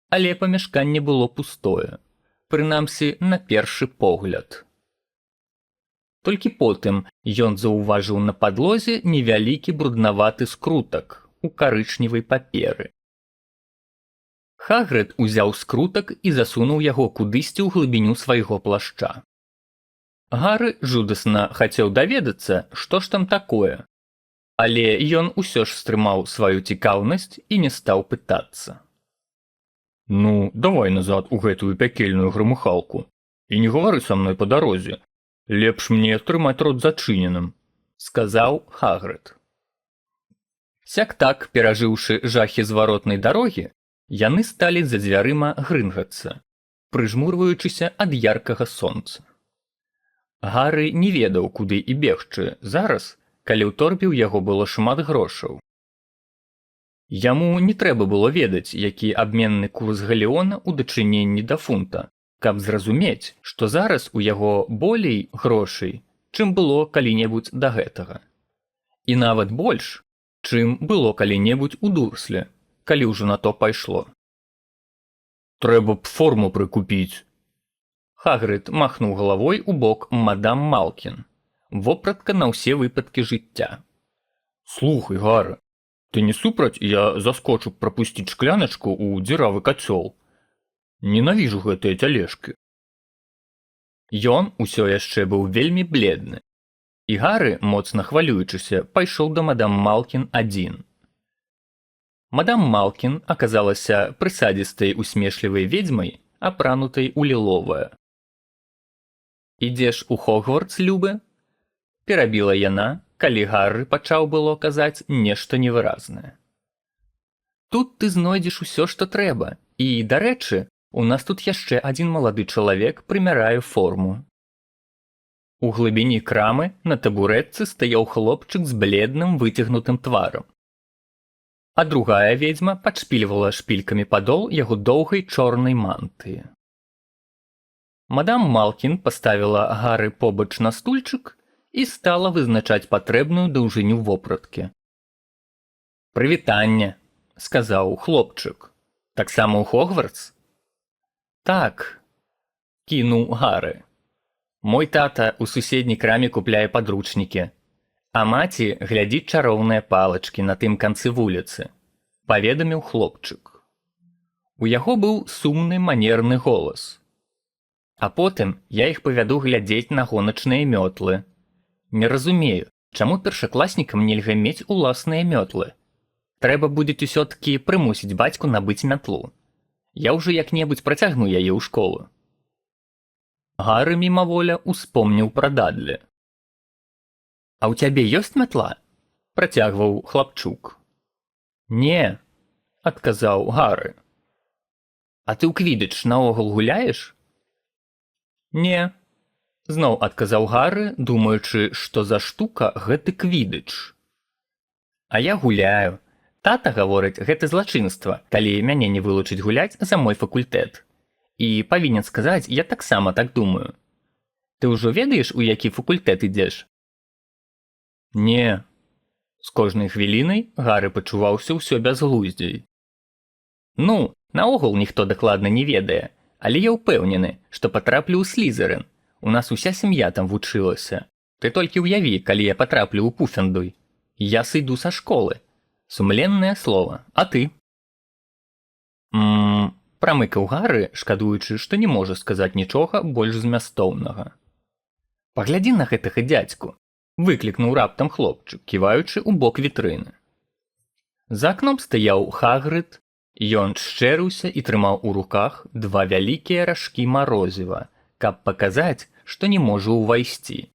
Speaker 1: Але памяшканне было пустое, прынамсі на першы погляд. Толькі потым ён заўважыў на падлозе невялікі бруднаваты скрутак у карычневай паперы. Хагрыд узяў скрутак і засунуў яго кудысьці ў глыбіню свайго плашча. Гары жудасна хацеў даведацца, што ж там такое, але ён усё ж стрымаў сваю цікаўнасць і не стаў пытацца. «Ну, давай назад у гэтую пякельную грамухалку і не гавары са мной па дарозе. Лепш мне трымаць рот зачыненым», – сказаў Хагрыд. Сяк-так, перажыўшы жахі зваротнай дарогі, яны сталі за дзвярыма грынгацца, прыжмурваючыся ад яркага сонца. Гары не ведаў, куды і бегчы зараз, калі ў торбе ў яго было шмат грошаў. Яму не трэба было ведаць, які абменны курс галеона ў дачыненні да фунта, каб зразумець, што зараз у яго болей грошай, чым было калі-небудзь да гэтага. І нават больш, чым было калі-небудзь у Дурсле, калі ўжо на то пайшло. «Трэба б форму прыкупіць», Хагрид махнуў галавой у бок мадам Малкін. Вопратка на ўсе выпадкі жыцця. «Слухай, Гары, ты не супраць, я заскочу прапусціць шкляначку ў дзіравы кацёл? Ненавіжу гэтыя цялежкі». Ён усё яшчэ быў вельмі бледны, і Гары, моцна хвалюючыся, пайшоў да мадам Малкін адзін. Мадам Малкін аказалася прысадзістай усмешлівай ведзьмай, апранутай у ліловае. «Ідзеш у Хогвартс, любы?» – перабіла яна, калі Гарры пачаў было казаць нешта невыразнае. «Тут ты знойдзеш усё, што трэба, і, дарэчы, у нас тут яшчэ адзін малады чалавек прымярае форму». У глыбіні крамы на табурэтцы стаяў хлопчык з бледным выцягнутым тварам. А другая ведзьма падшпільвала шпількамі падол яго доўгай чорнай мантыі. Мадам Малкін паставіла Гары побач на стульчык і стала вызначаць патрэбную даўжыню вопраткі. «Прывітанне», – сказаў хлопчык. «Таксама ў Хогвартс?» «Так», – кінуў Гары. «Мой тата ў суседняй краме купляе падручнікі, а маці глядзіць чароўныя палачкі на тым канцы вуліцы», – паведаміў хлопчык. У яго быў сумны манерны голас. «А потым я іх павяду глядзець на гоначныя мётлы. Не разумею, чаму першакласнікам нельга мець уласныя мётлы. Трэба будзе усё-ткі прымусіць бацьку набыць мятлу. Я ўжо як-небудзь працягну яе ў школу». Гары мімаволя успомніў пра Дадлі. «А ў цябе ёсць мятла?» – працягваў хлапчук. «Не», – адказаў Гары. «А ты ў квідыч наогул гуляеш?» «Не», – зноў адказаў Гары, думаючы, што за штука гэты квідыч. «А я гуляю. Тата гаворыць, гэта злачынства, калі мяне не вылучыць гуляць за мой факультэт. І, павінен сказаць, я таксама так думаю. Ты ўжо ведаеш, у які факультэт ідзеш?» «Не». З кожнай хвілінай Гары пачуваўся ўсё бязглуздзей. «Ну, наогул ніхто дакладна не ведае, але я ўпэўнены, што патраплю ў Слізерын. У нас уся сям'я там вучылася. Ты толькі ўяві, калі я патраплю ў Пуфендуй. Я сыйду са школы. Сумленнае слова. А ты?» Прамыкаў Гары, шкадуючы, што не можа сказаць нічога больш змястоўнага. «Паглядзі на гэтага дзядзьку», – выклікнуў раптам хлопчык, ківаючы ў бок вітрыны. За акном стаяў Хагрид. Ён шчэрыўся і трымаў у руках два вялікія ражкі марозіва, каб паказаць, што не можа ўвайсці.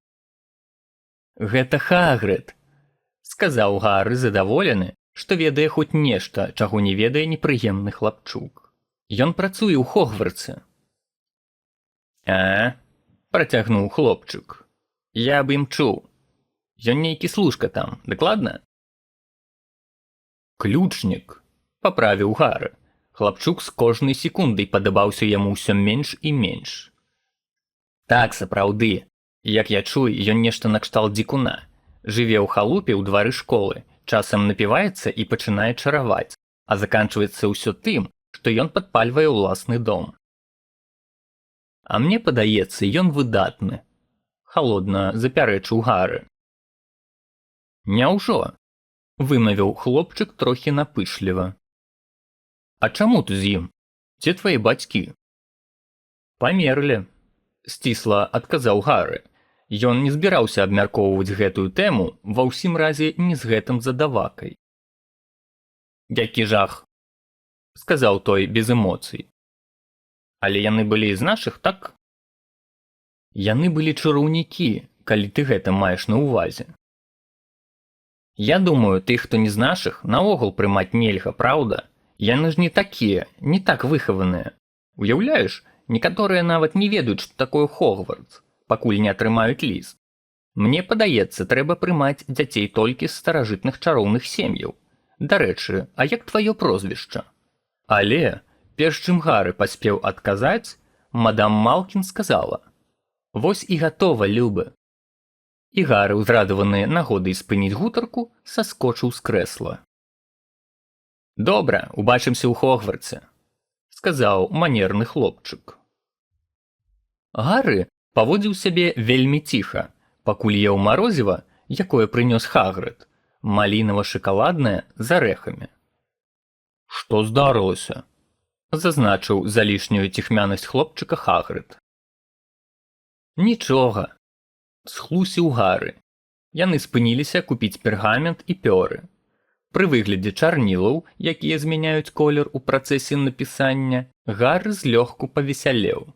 Speaker 1: «Гэта Хагрид», – сказаў Гары задаволены, што ведае хоць нешта, чаго не ведае непрыемны хлапчук. «Ён працуе ў Хогвартсе». «А?» – працягнуў хлопчык. «Я б ім чуў. Ён нейкі служка там, дакладна?» «Ключнік», – паправіў Гары. Хлапчук з кожнай секундай падабаўся яму ўсё менш і менш. «Так, сапраўды. Як я чую, ён нешта накшталт дзікуна. Жыве ў халупе ў двары школы, часам напіваецца і пачынае чараваць, а заканчваецца ўсё тым, што ён падпальвае ўласны дом». «А мне падаецца, ён выдатны», – халодна запярэчыў Гары. «Няўжо?» – вымавіў хлопчык трохі напышліва. «А чаму ты з ім? Дзе твае бацькі?» «Памерлі», – сцісла адказаў Гары. Ён не збіраўся абмяркоўваць гэтую тэму, ва ўсім разе не з гэтым задавакай. «Які жах», – сказаў той без эмоцый. «Але яны былі з нашых, так?» «Яны былі чараўнікі, калі ты гэта маеш на ўвазе». «Я думаю, тых, хто не з нашых, наогул прымаць нельга, праўда? Яны ж не такія, не так выхаваныя. Уяўляеш, некаторыя нават не ведаюць, што такое Хогвартс, пакуль не атрымаюць ліст. Мне падаецца, трэба прымаць дзяцей толькі з старажытных чароўных сем'яў. Дарэчы, а як тваё прозвішча?» Але, перш чым Гары паспеў адказаць, мадам Малкін сказала: «Вось і гатова, любы». І Гары, узрадаваны нагодай спыніць гутарку, саскочыў з крэсла. «Добра, убачымся ў Хогвартсе», – сказаў манерны хлопчык. Гары паводзіў сябе вельмі ціха, пакуль еў марозіва, якое прынёс Хагрыд, малінава-шакаладнае з арэхамі. «Што здарылася?» – зазначыў залішнюю ціхмянасць хлопчыка Хагрыд. «Нічога», – схлусіў Гары. Яны спыніліся купіць пергамент і пёры. Пры выглядзе чарнілаў, якія змяняюць колер у працэсе напісання, Гары злёгку павесялеў.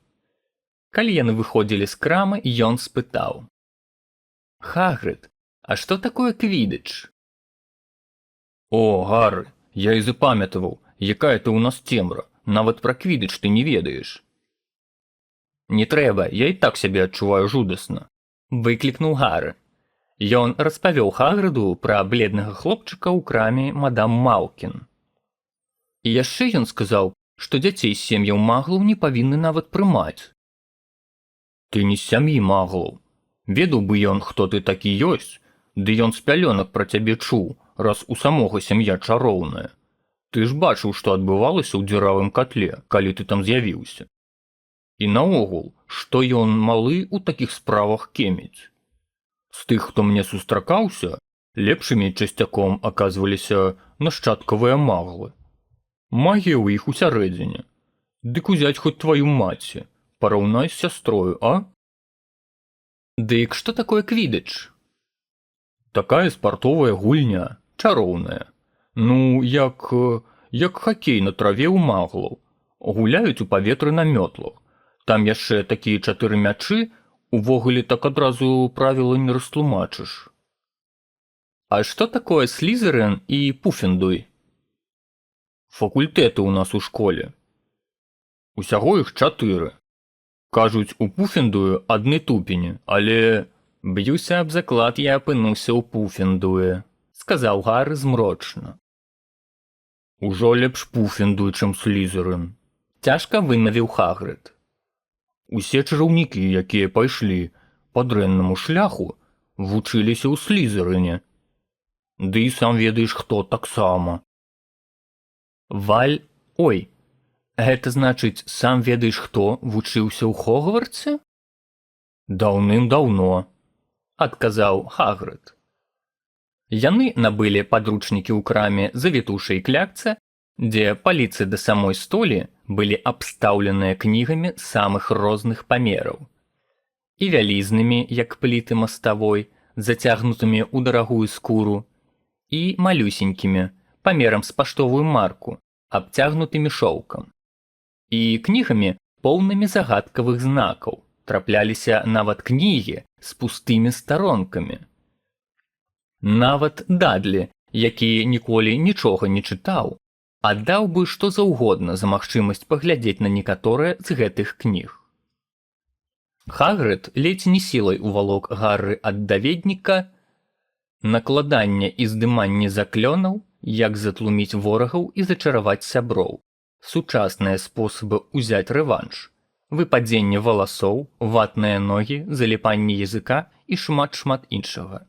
Speaker 1: Калі яны выходзілі з крамы, ён спытаў: «Хагрыд, а што такое квідыч?» «О, Гары, я і запамятаваў, якая ты ў нас цемра, нават пра квідыч ты не ведаеш». «Не трэба, я і так сябе адчуваю жудасна», – выклікнуў Гары. Ён распавёў Хагрыду пра бледнага хлопчыка ў краме мадам Малкін. І яшчэ ён сказаў, што дзяцей з сем'яў маглаў не павінны нават прымаць. «Ты не з сям'і маглаў. Ведаў бы ён, хто ты такі ёсць, ды ён з пялёнак пра цябе чуў, раз у самога сям'я чароўная. Ты ж бачыў, што адбывалася ў дзіравым катле, калі ты там з'явіўся. І наогул, што ён малы ў такіх справах кеміць. З тых, хто мне сустракаўся, лепшымі часцяком аказваліся нашчадкавыя маглы. Магія ў іх усярэдзіне. Дык узяць хоць тваю маці, параўнай з сястрою, а?» «Дык што такое квідыч?» «Такая спартовая гульня, чароўная. Ну, як хакей на траве ў маглаў. Гуляюць у паветры на мётлах. Там яшчэ такія 4 мячы, увогуле так адразу правіла не растлумачыш». «А што такое слізерин і пуфендуй?» «Факультэты ў нас у школе. Усяго іх 4. Кажуць, у пуфендуе адны тупені, але...» «Б'юся аб заклад, я апынуўся ў пуфендуе», – сказаў Гары змрочна. «Ужо лепш пуфендуй, чым слізерин», – цяжка вымавіў Хагрыд. «Усе чараўнікі, якія пайшлі па дрэннаму шляху, вучыліся ў слізерыне. Ды і сам ведаеш, хто таксама». Ой, гэта значыць, сам ведаеш, хто вучыўся ў Хогвартсе?» «Даўным-даўно», – адказаў Хагрыд. Яны набылі падручнікі ў краме завітушай клякца, дзе паліцы да самой столі былі абстаўленыя кнігамі самых розных памераў. І вялізнымі, як пліты маставой, зацягнутымі ў дарагую скуру, і малюсенькімі, памерам з паштовую марку, абцягнутымі шоўкам. І кнігамі, поўнымі загадкавых знакаў, трапляліся нават кнігі з пустымі старонкамі. Нават Дадлі, які ніколі нічога не чытаў, аддаў бы што заўгодна за магчымасць паглядзець на некаторыя з гэтых кніг. Хагрыд ледзь не сілай увалок Гарры ад даведніка «Накладанне і здыманне заклёнаў, як затлуміць ворагаў і зачараваць сяброў, сучасныя спосабы ўзяць рэванш, выпадзенне валасоў, ватныя ногі, заліпанне языка і шмат-шмат іншага».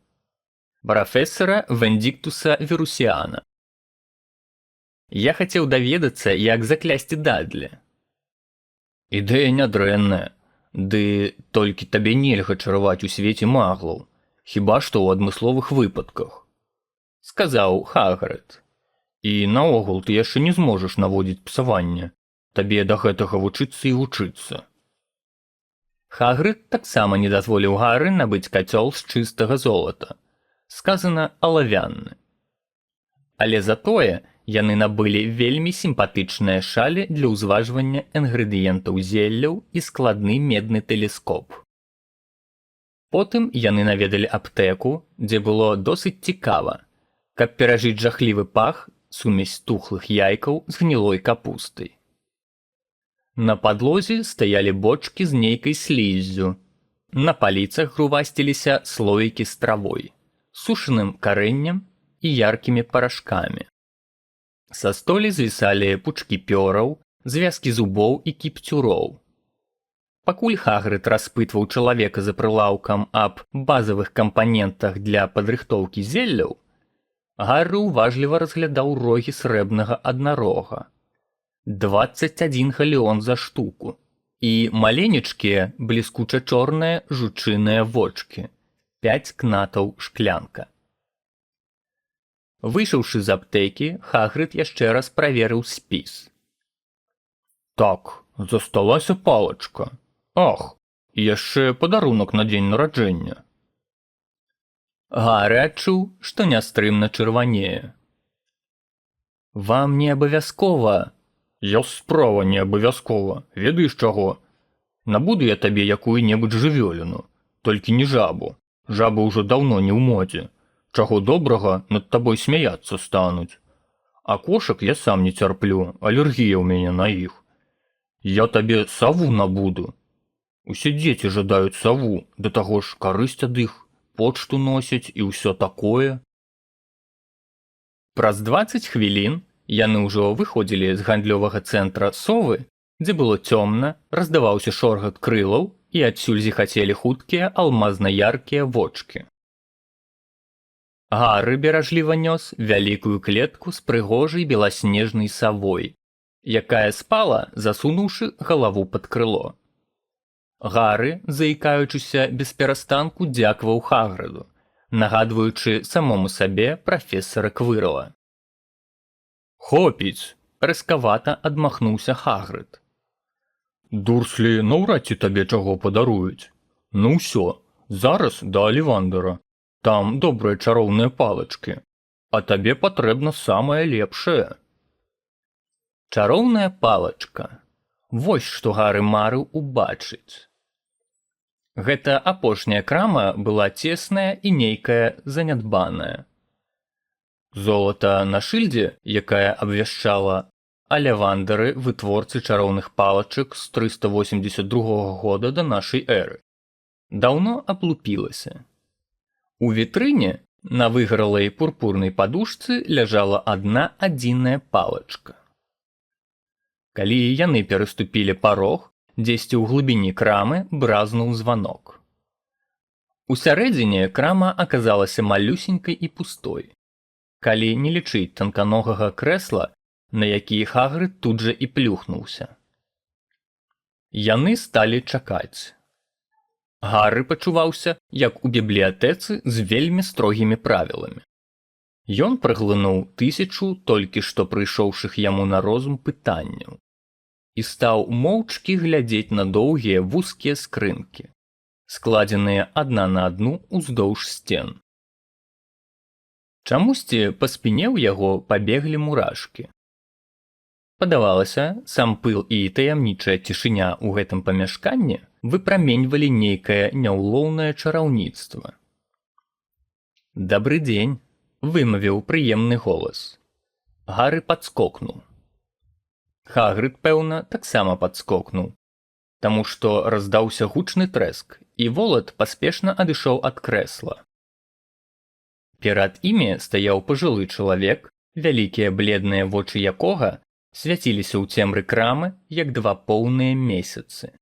Speaker 1: Прафесара Вендіктуса Верусіана. Я хацеў даведацца, як заклясці Дадлі. «Ідэя нядрэнная, ды толькі табе нельга чараваць у свеце маглаў, хіба што ў адмысловых выпадках», – сказаў Хагрыд. «І наогул ты яшчэ не зможаш наводзіць псаванне, табе да гэтага вучыцца і вучыцца». Хагрыд таксама не дазволіў Гары набыць кацёл з чыстага золата, сказана алавянны. Але затое яны набылі вельмі сімпатычныя шалі для ўзважвання інгрэдыентаў зелляў і складны медны тэлескоп. Потым яны наведалі аптэку, дзе было досыць цікава, каб перажыць жахлівы пах, сумесь тухлых яйкаў з гнілой капустай. На падлозе стаялі бочкі з нейкай сліззю. На паліцах грувасціліся слоікі з травой, сушаным карэннем і яркімі парашкамі. Са столі звісалі пучкі пёраў, звязкі зубоў і кіпцюроў. Пакуль Хагрыд распытваў чалавека за прылаўкам аб базавых кампанентах для падрыхтоўкі зелляў, Гарры ўважліва разглядаў рогі срэбнага аднарога. 21 галеон за штуку. і маленечкія бліскуча-чорныя жучыныя вочкі, 5 кнатаў шклянка. Выйшаўшы з аптэкі, Хагрыд яшчэ раз праверыў спіс. Так, засталася палачка. Ах, і яшчэ падарунак на дзень нараджэння. Гары адчуў, што нястрымна чырванее. Вам не абавязкова. Ёсць справа не абавязкова, ведаеш чаго? Набуду я табе якую-небудзь жывёліну, толькі не жабу. Жабы ўжо даўно не ў модзе. Чаго добрага, над табой смяяцца стануць. А кошак я сам не цярплю, алергія ў мяне на іх. Я табе саву набуду. Усе дзеці жадаюць саву, да таго ж карысць ад іх, почту носяць і ўсё такое. Праз 20 хвілін яны ўжо выходзілі з гандлёвага цэнтра совы, дзе было цёмна, раздаваўся шоргат крылаў і адсюль зіхацелі хуткія алмазна-яркія вочкі. Гары беражліва нёс вялікую клетку з прыгожай беласнежнай савой, якая спала, засунуўшы галаву пад крыло. Гары, заікаючыся бесперастанку, дзякаваў Хагрыду, нагадваючы самому сабе прафесара Квырла. «Хопіць!» – рэскавата адмахнуўся Хагрыд. «Дурслі наўрад ці табе чаго падаруюць. Ну ўсё, зараз да Алівандера. Там добрыя чароўныя палачкі, а табе патрэбна самае лепшае». Чароўная палачка. Вось што Гары марыў убачыць. Гэта апошняя крама была цесная і нейкая занядбаная. Золата на шыльдзе, якая абвяшчала Алявандары вытворцы чароўных палачак з 382 года да нашай эры, даўно аблупілася. У вітрыне на выгаралай пурпурнай падушцы ляжала адна адзіная палачка. Калі яны пераступілі парог, дзесьці ў глыбіні крамы бразнуў званок. Усярэдзіне крама аказалася малюсенькай і пустой, калі не лічыць танканогага крэсла, на які Хагрыд тут жа і плюхнуўся. Яны сталі чакаць. Гары пачуваўся, як у бібліятэцы з вельмі строгімі правіламі. Ён праглынуў 1000 толькі што прыйшоўшых яму на розум пытанняў і стаў моўчкі глядзець на доўгія вузкія скрынкі, складзеныя адна на адну ўздоўж сцен. Чамусьці па спіне ў яго пабеглі мурашкі. Падавалася, сам пыл і таямнічая цішыня ў гэтым памяшканні выпраменьвалі нейкае няўлоўнае чараўніцтва. «Дабры дзень», – вымавіў прыемны голас. Гары падскокнуў. Хагрыд, пэўна, таксама падскокнуў, таму што раздаўся гучны трэск, і волат паспешна адышоў ад крэсла. Перад імі стаяў пажылы чалавек, вялікія бледныя вочы якога свяціліся ў цемры крамы, як два поўныя месяцы.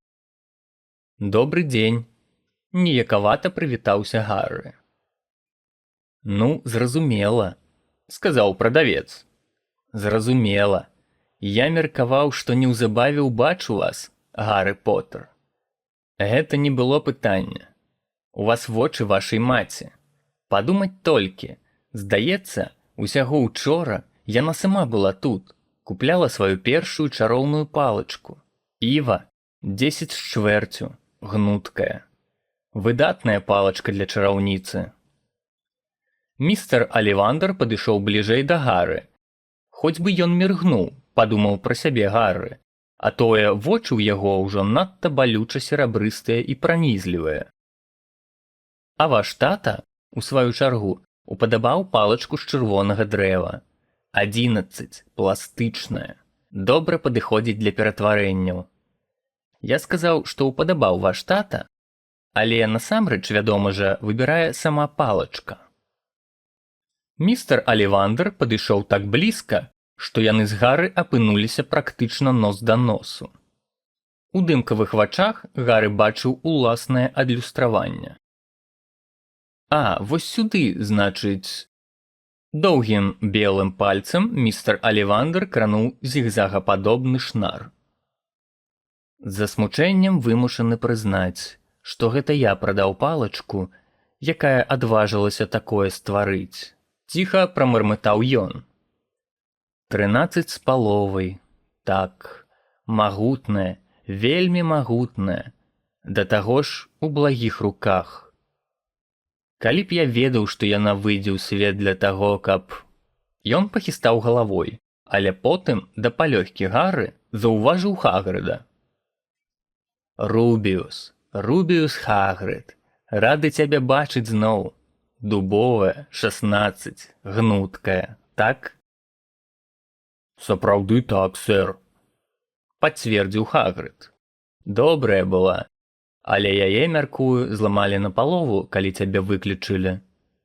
Speaker 1: «Добры дзень», – ніякавата прывітаўся Гары. «Ну, зразумела», – сказаў прадавец. «Зразумела. Я меркаваў, што неўзабаве ўбачу вас, Гары Поттер. Гэта не было пытання. У вас вочы вашай маці. Падумаць толькі, здаецца, усяго учора яна сама была тут, купляла сваю першую чароўную палачку. Іва, 10 з чвэрцю, гнуткая. Выдатная палачка для чараўніцы». Містер Алівандер падышоў бліжэй да Гары. Хоць бы ён міргнуў, падумаў пра сябе Гары, а тое вочы ў яго ўжо надта балюча серабрыстыя і пранізлівыя. А ваш тата, у сваю чаргу, упадабаў палачку з чырвонага дрэва. 11, пластычная, добра падыходзіць для ператварэнняў. Я сказаў, што упадабаў ваш тата, але насамрэч, вядома жа, выбірае сама палачка. Містер Алівандер падышоў так блізка, што яны з Гары апынуліся практычна нос да носу. У дымкавых вачах Гары бачыў уласнае адлюстраванне. «А, вось сюды, значыць...» Доўгім белым пальцам містер Алівандер крануў зігзагападобны шнар. З засмучэннем вымушаны прызнаць, што гэта я прадаў палачку, якая адважылася такое стварыць. Ціха прамармытаў ён. 13 з паловай. Так, магутнае, вельмі магутнае. Да таго ж у благіх руках. Калі б я ведаў, што яна выйдзе ў свет для таго, каб... Ён пахістаў галавой, але потым, да палёгкі Гарры, заўважыў Хагрыда. Рубіус, Рубіус Хагрыд, рады цябе бачыць зноў. Дубовая, 16, гнуткая, так? Сапраўды так, сэр, пацвердзіў Хагрыд. Добрая была, але яе, мяркую, зламалі напалову, калі цябе выключылі.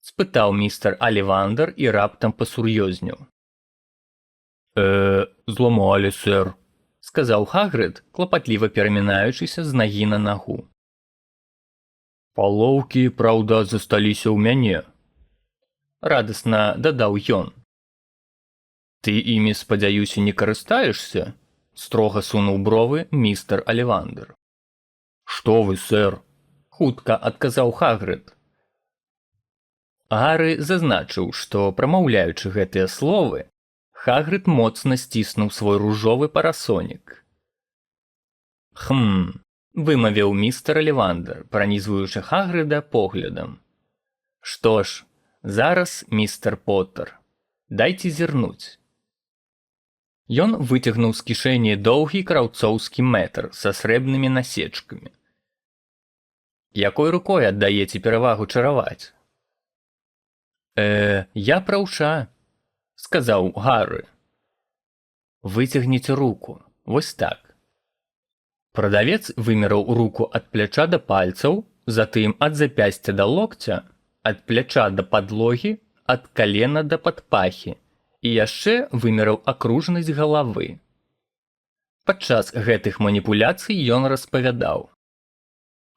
Speaker 1: Спытаў містер Алівандр і раптам пасур'ёзніў. Зламалі, сэр, сказаў Хагрыд, клапатліва перамінаючыся з нагі на нагу. Палоўкі, праўда, засталіся ў мяне, радасна дадаў ён. Ты імі, спадзяюся, не карыстаешся? Строга сунуў бровы містер Алівандр. Што вы, сэр? Хутка адказаў Хагрыд. Гарры зазначыў, што, прамаўляючы гэтыя словы, Хагрыд моцна сціснуў свой ружовы парасонік. Вымавіў містер Алівандр, пранізваючы Хагрыда поглядам. Што ж, зараз, містер Поттер, дайце зірнуць. Ён выцягнуў з кішэні доўгі краўцоўскі мэтр са срэбнымі насечкамі. Якой рукой аддаеце перавагу чараваць? Я праўша, сказаў Гарры. Выцягніце руку, вось так. Прадавец вымераў руку ад пляча да пальцаў, затым ад запясця да локця, ад пляча да падлогі, ад калена да падпахі і яшчэ вымераў акружнасць галавы. Падчас гэтых маніпуляцый ён распавядаў.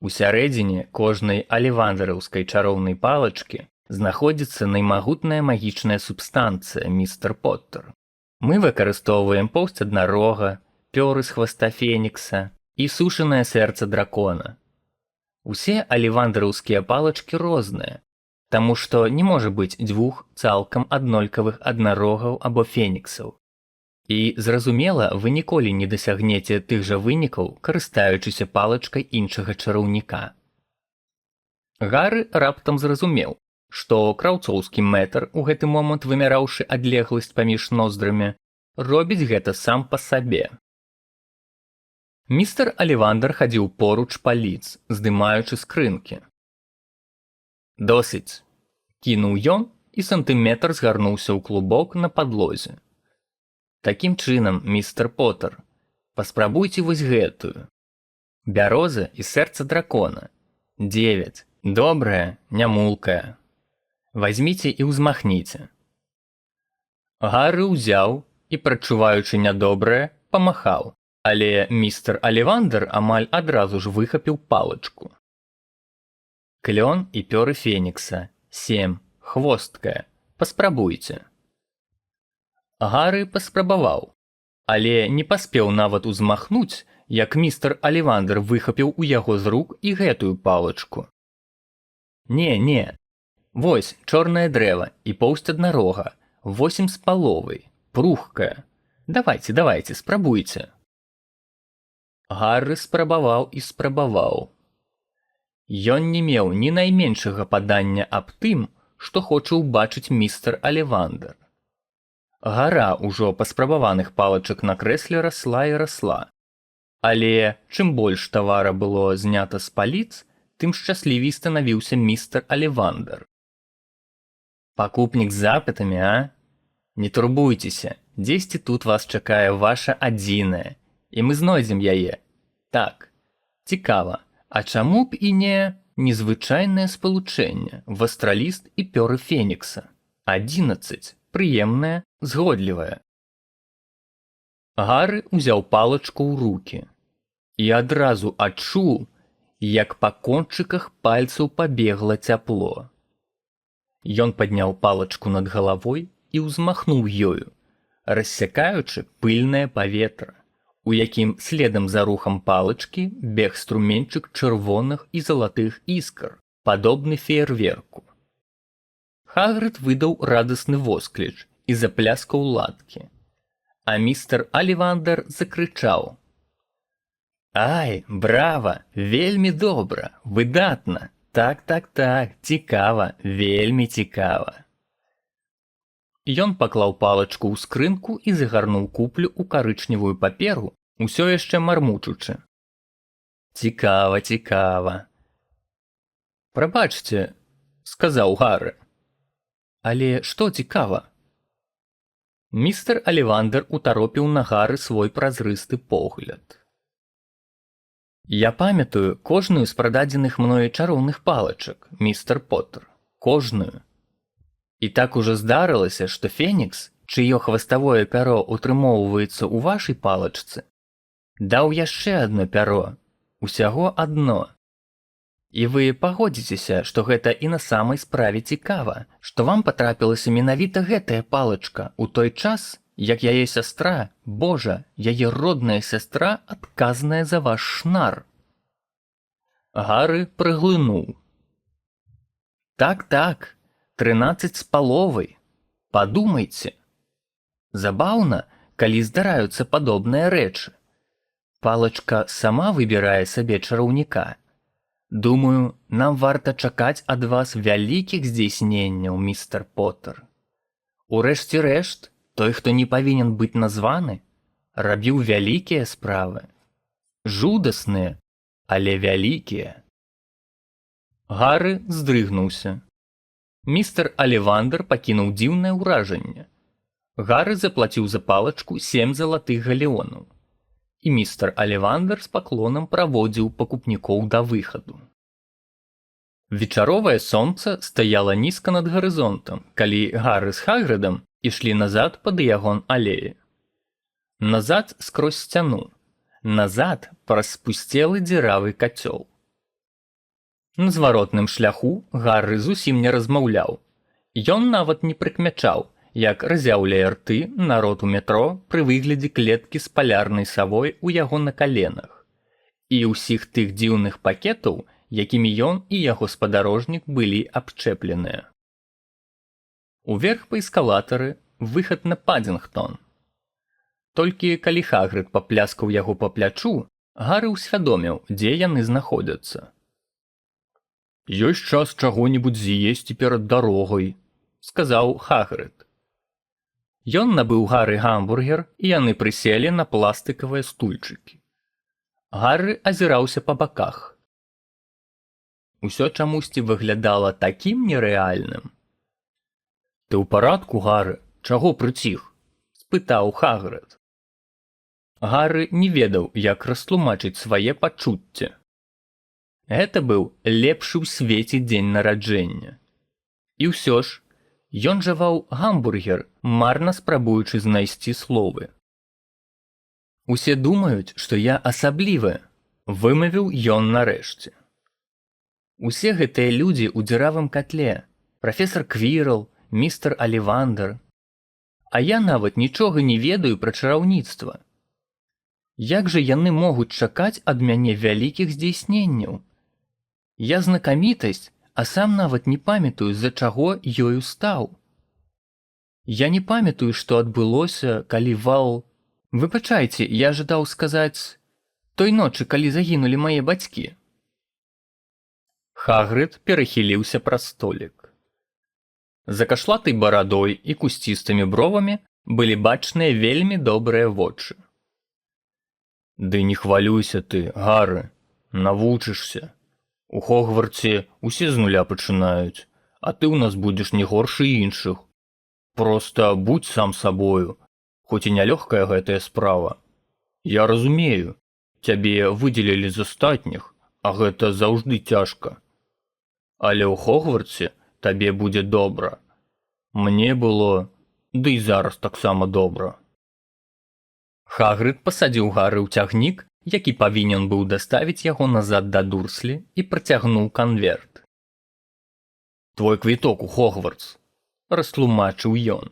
Speaker 1: У сярэдзіне кожнай алівандраўскай чароўнай палачкі знаходзіцца наймагутная магічная субстанцыя, містер Поттер. Мы выкарыстоўваем поўсць аднарога, пёры з хваста фенікса і сушанае сэрца дракона. Усе алівандраўскія палачкі розныя, таму што не можа быць дзвюх цалкам аднолькавых аднарогаў або феніксаў. І, зразумела, вы ніколі не дасягнеце тых жа вынікаў, карыстаючыся палачкай іншага чараўніка. Гарры раптам зразумеў, што краўцоўскі мэтр, у гэты момант вымяраўшы адлегласць паміж ноздрамі, робіць гэта сам па сабе. Містер Алівандр хадзіў поруч паліц, здымаючы скрынкі. Досыць, кінуў ён, і сантыметр згарнуўся ў клубок на падлозе. Такім чынам, містер Поттер, паспрабуйце вось гэтую. Бяроза і сэрца дракона. 9. Добрая, нямулкая. Вазьміце і ўзмахніце. Гарры ўзяў і, прачуваючы нядобрае, памахаў, але містер Алівандр амаль адразу ж выхапіў палачку. Клён і пёры фенікса. 7. Хвосткая. Паспрабуйце. Гарры паспрабаваў, але не паспеў нават узмахнуць, як містер Алівандр выхапіў у яго з рук і гэтую палачку. Не. Вось чорнае дрэва і поўсць аднарога, 8 з паловай, прухкая. Давайце, спрабуйце. Гарры спрабаваў і спрабаваў. Ён не меў ні найменшага падання аб тым, што хоча ўбачыць містер Алівандр. Гара ўжо паспрабаваных палачак на крэсле расла і расла. Але чым больш тавара было знята з паліц, тым шчаслівей станавіўся містер Алівандр. Пакупнік з запытамі, а? Не турбуйцеся, дзесьці тут вас чакае ваша адзіная, і мы знойдзем яе. Так, цікава, а чаму б і не незвычайнае спалучэнне, вастраліст і пёры фенікса? 11. Прыемная, згодлівая. Гарры ўзяў палачку ў рукі і адразу адчуў, як па кончыках пальцаў пабегла цяпло. Ён падняў палачку над галавой і ўзмахнуў ёю, рассякаючы пыльнае паветра. у якім следам за рухам палачкі бег струменьчык чырвоных і залатых іскр, падобны феерверку. Хагрыд выдаў радасны воскліч і запляскаў ладкі, а містер Алівандер закрычаў: «Ай, брава, вельмі добра, выдатна, так, цікава, вельмі цікава». Ён паклаў палачку ў скрынку і загарнуў куплю ў карычневую паперу, усё яшчэ мармучучы: «Цікава, цікава». «Прабачце», — сказаў Гары. «Але што цікава?» Містер Алівандер утаропіў на Гары свой празрысты погляд. «Я памятаю кожную з прададзеных мною чароўных палачак, містер Поттер, кожную. І так ужо здарылася, што Фенікс, чыё хваставое пяро утрымоўваецца ў вашай палачцы, даў яшчэ адно пяро, усяго адно. І вы пагодзіцеся, што гэта і на самай справе цікава, што вам патрапілася менавіта гэтая палачка ў той час, як яе сястра, Божа, яе родная сястра, адказная за ваш шнар». Гары прыглынуў. «Так, 13 з паловай. Падумайце. Забаўна, калі здараюцца падобныя рэчы. Палачка сама выбірае сабе чараўніка. Думаю, нам варта чакаць ад вас вялікіх здзейсненняў, містер Поттер. Урэшце рэшт, той, хто не павінен быць названы, рабіў вялікія справы. Жудасныя, але вялікія». Гары здрыгнуўся. Містер Алівандер пакінуў дзіўнае ўражанне. Гары заплаціў за палачку 7 залатых галеонаў. І містер Алівандер з паклонам праводзіў пакупнікоў да выхаду. Вечаровае сонца стаяла нізка над гарызонтам, калі Гары з Хагрыдам ішлі назад па дыягон алеі. Назад скрозь сцяну. Назад праз спусцелы дзіравы кацёл. На зваротным шляху Гары зусім не размаўляў. Ён нават не прыкмячаў, як разяўляе рты народ у метро пры выглядзе клеткі з палярнай савой у яго на каленах і ўсіх тых дзіўных пакетаў, якімі ён і яго спадарожнік былі абчэпленыя. Уверх па эскалатары выхад на Паддінгтон. Толькі калі Хагрыд папляскаў яго па плячу, Гары ўсвядоміў, дзе яны знаходзяцца. «Ёсць час чаго-небудзь з'есці перад дарогай», — сказаў Хагрыд. Ён набыў Гары гамбургер, і яны прыселі на пластыкавыя стульчыкі. Гары азіраўся па баках. Усё чамусьці выглядала такім нерэальным. «Ты ў парадку, Гары? Чаго прыціх?» — спытаў Хагрыд. Гары не ведаў, як растлумачыць свае пачуцці. Гэта быў лепшы ў свеце дзень нараджэння. І ўсё ж, ён жаваў гамбургер, марна спрабуючы знайсці словы. «Усе думаюць, што я асаблівы», — вымавіў ён нарэшце. «Усе гэтыя людзі ў дзіравым катле, прафесар Квірл, містер Алівандер. А я нават нічога не ведаю пра чараўніцтва. Як жа яны могуць чакаць ад мяне вялікіх здзейсненняў? Я знакамітасць, а сам нават не памятаю, з-за чаго ёю стаў. Я не памятаю, што адбылося, калі вал... Выбачайце, я жадаў сказаць, той ночы, калі загінулі мае бацькі». Хагрыд перахіліўся праз столік. За кашлатай барадой і кусцістымі бровамі былі бачныя вельмі добрыя вочы. «Ды не хвалюйся ты, Гары, навучышся. У Хогвартсе усе з нуля пачынаюць, а ты ў нас будзеш не горшы іншых. Проста будзь сам сабою, хоць і нялёгкая гэтая справа. Я разумею, цябе выдзелілі з астатніх, а гэта заўжды цяжка. Але ў Хогвартсе табе будзе добра. Мне было, ды і зараз таксама добра». Хагрыд пасадзіў Гары ў цягнік, які павінен быў даставіць яго назад да Дурслі, і працягнуў канверт. «Твой квіток у Хогвартс», — растлумачыў ён.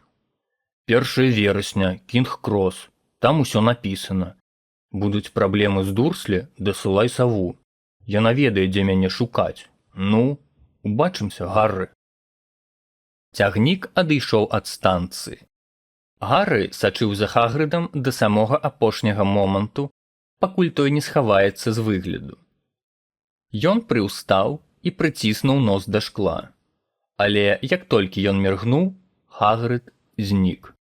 Speaker 1: «1 верасня, Кінг-Крос, там усё напісана. Будуць праблемы з Дурслі, дасылай саву. Яна ведае, дзе мяне шукаць. Ну, убачымся, Гарры. Цягнік адышоў ад станцыі. Гарры сачыў за Хагрыдам да самога апошняга моманту, пакуль той не схаваецца з выгляду. Ён прыўстаў і прыціснуў нос да шкла. Але як толькі ён міргнуў, Хагрыд знік.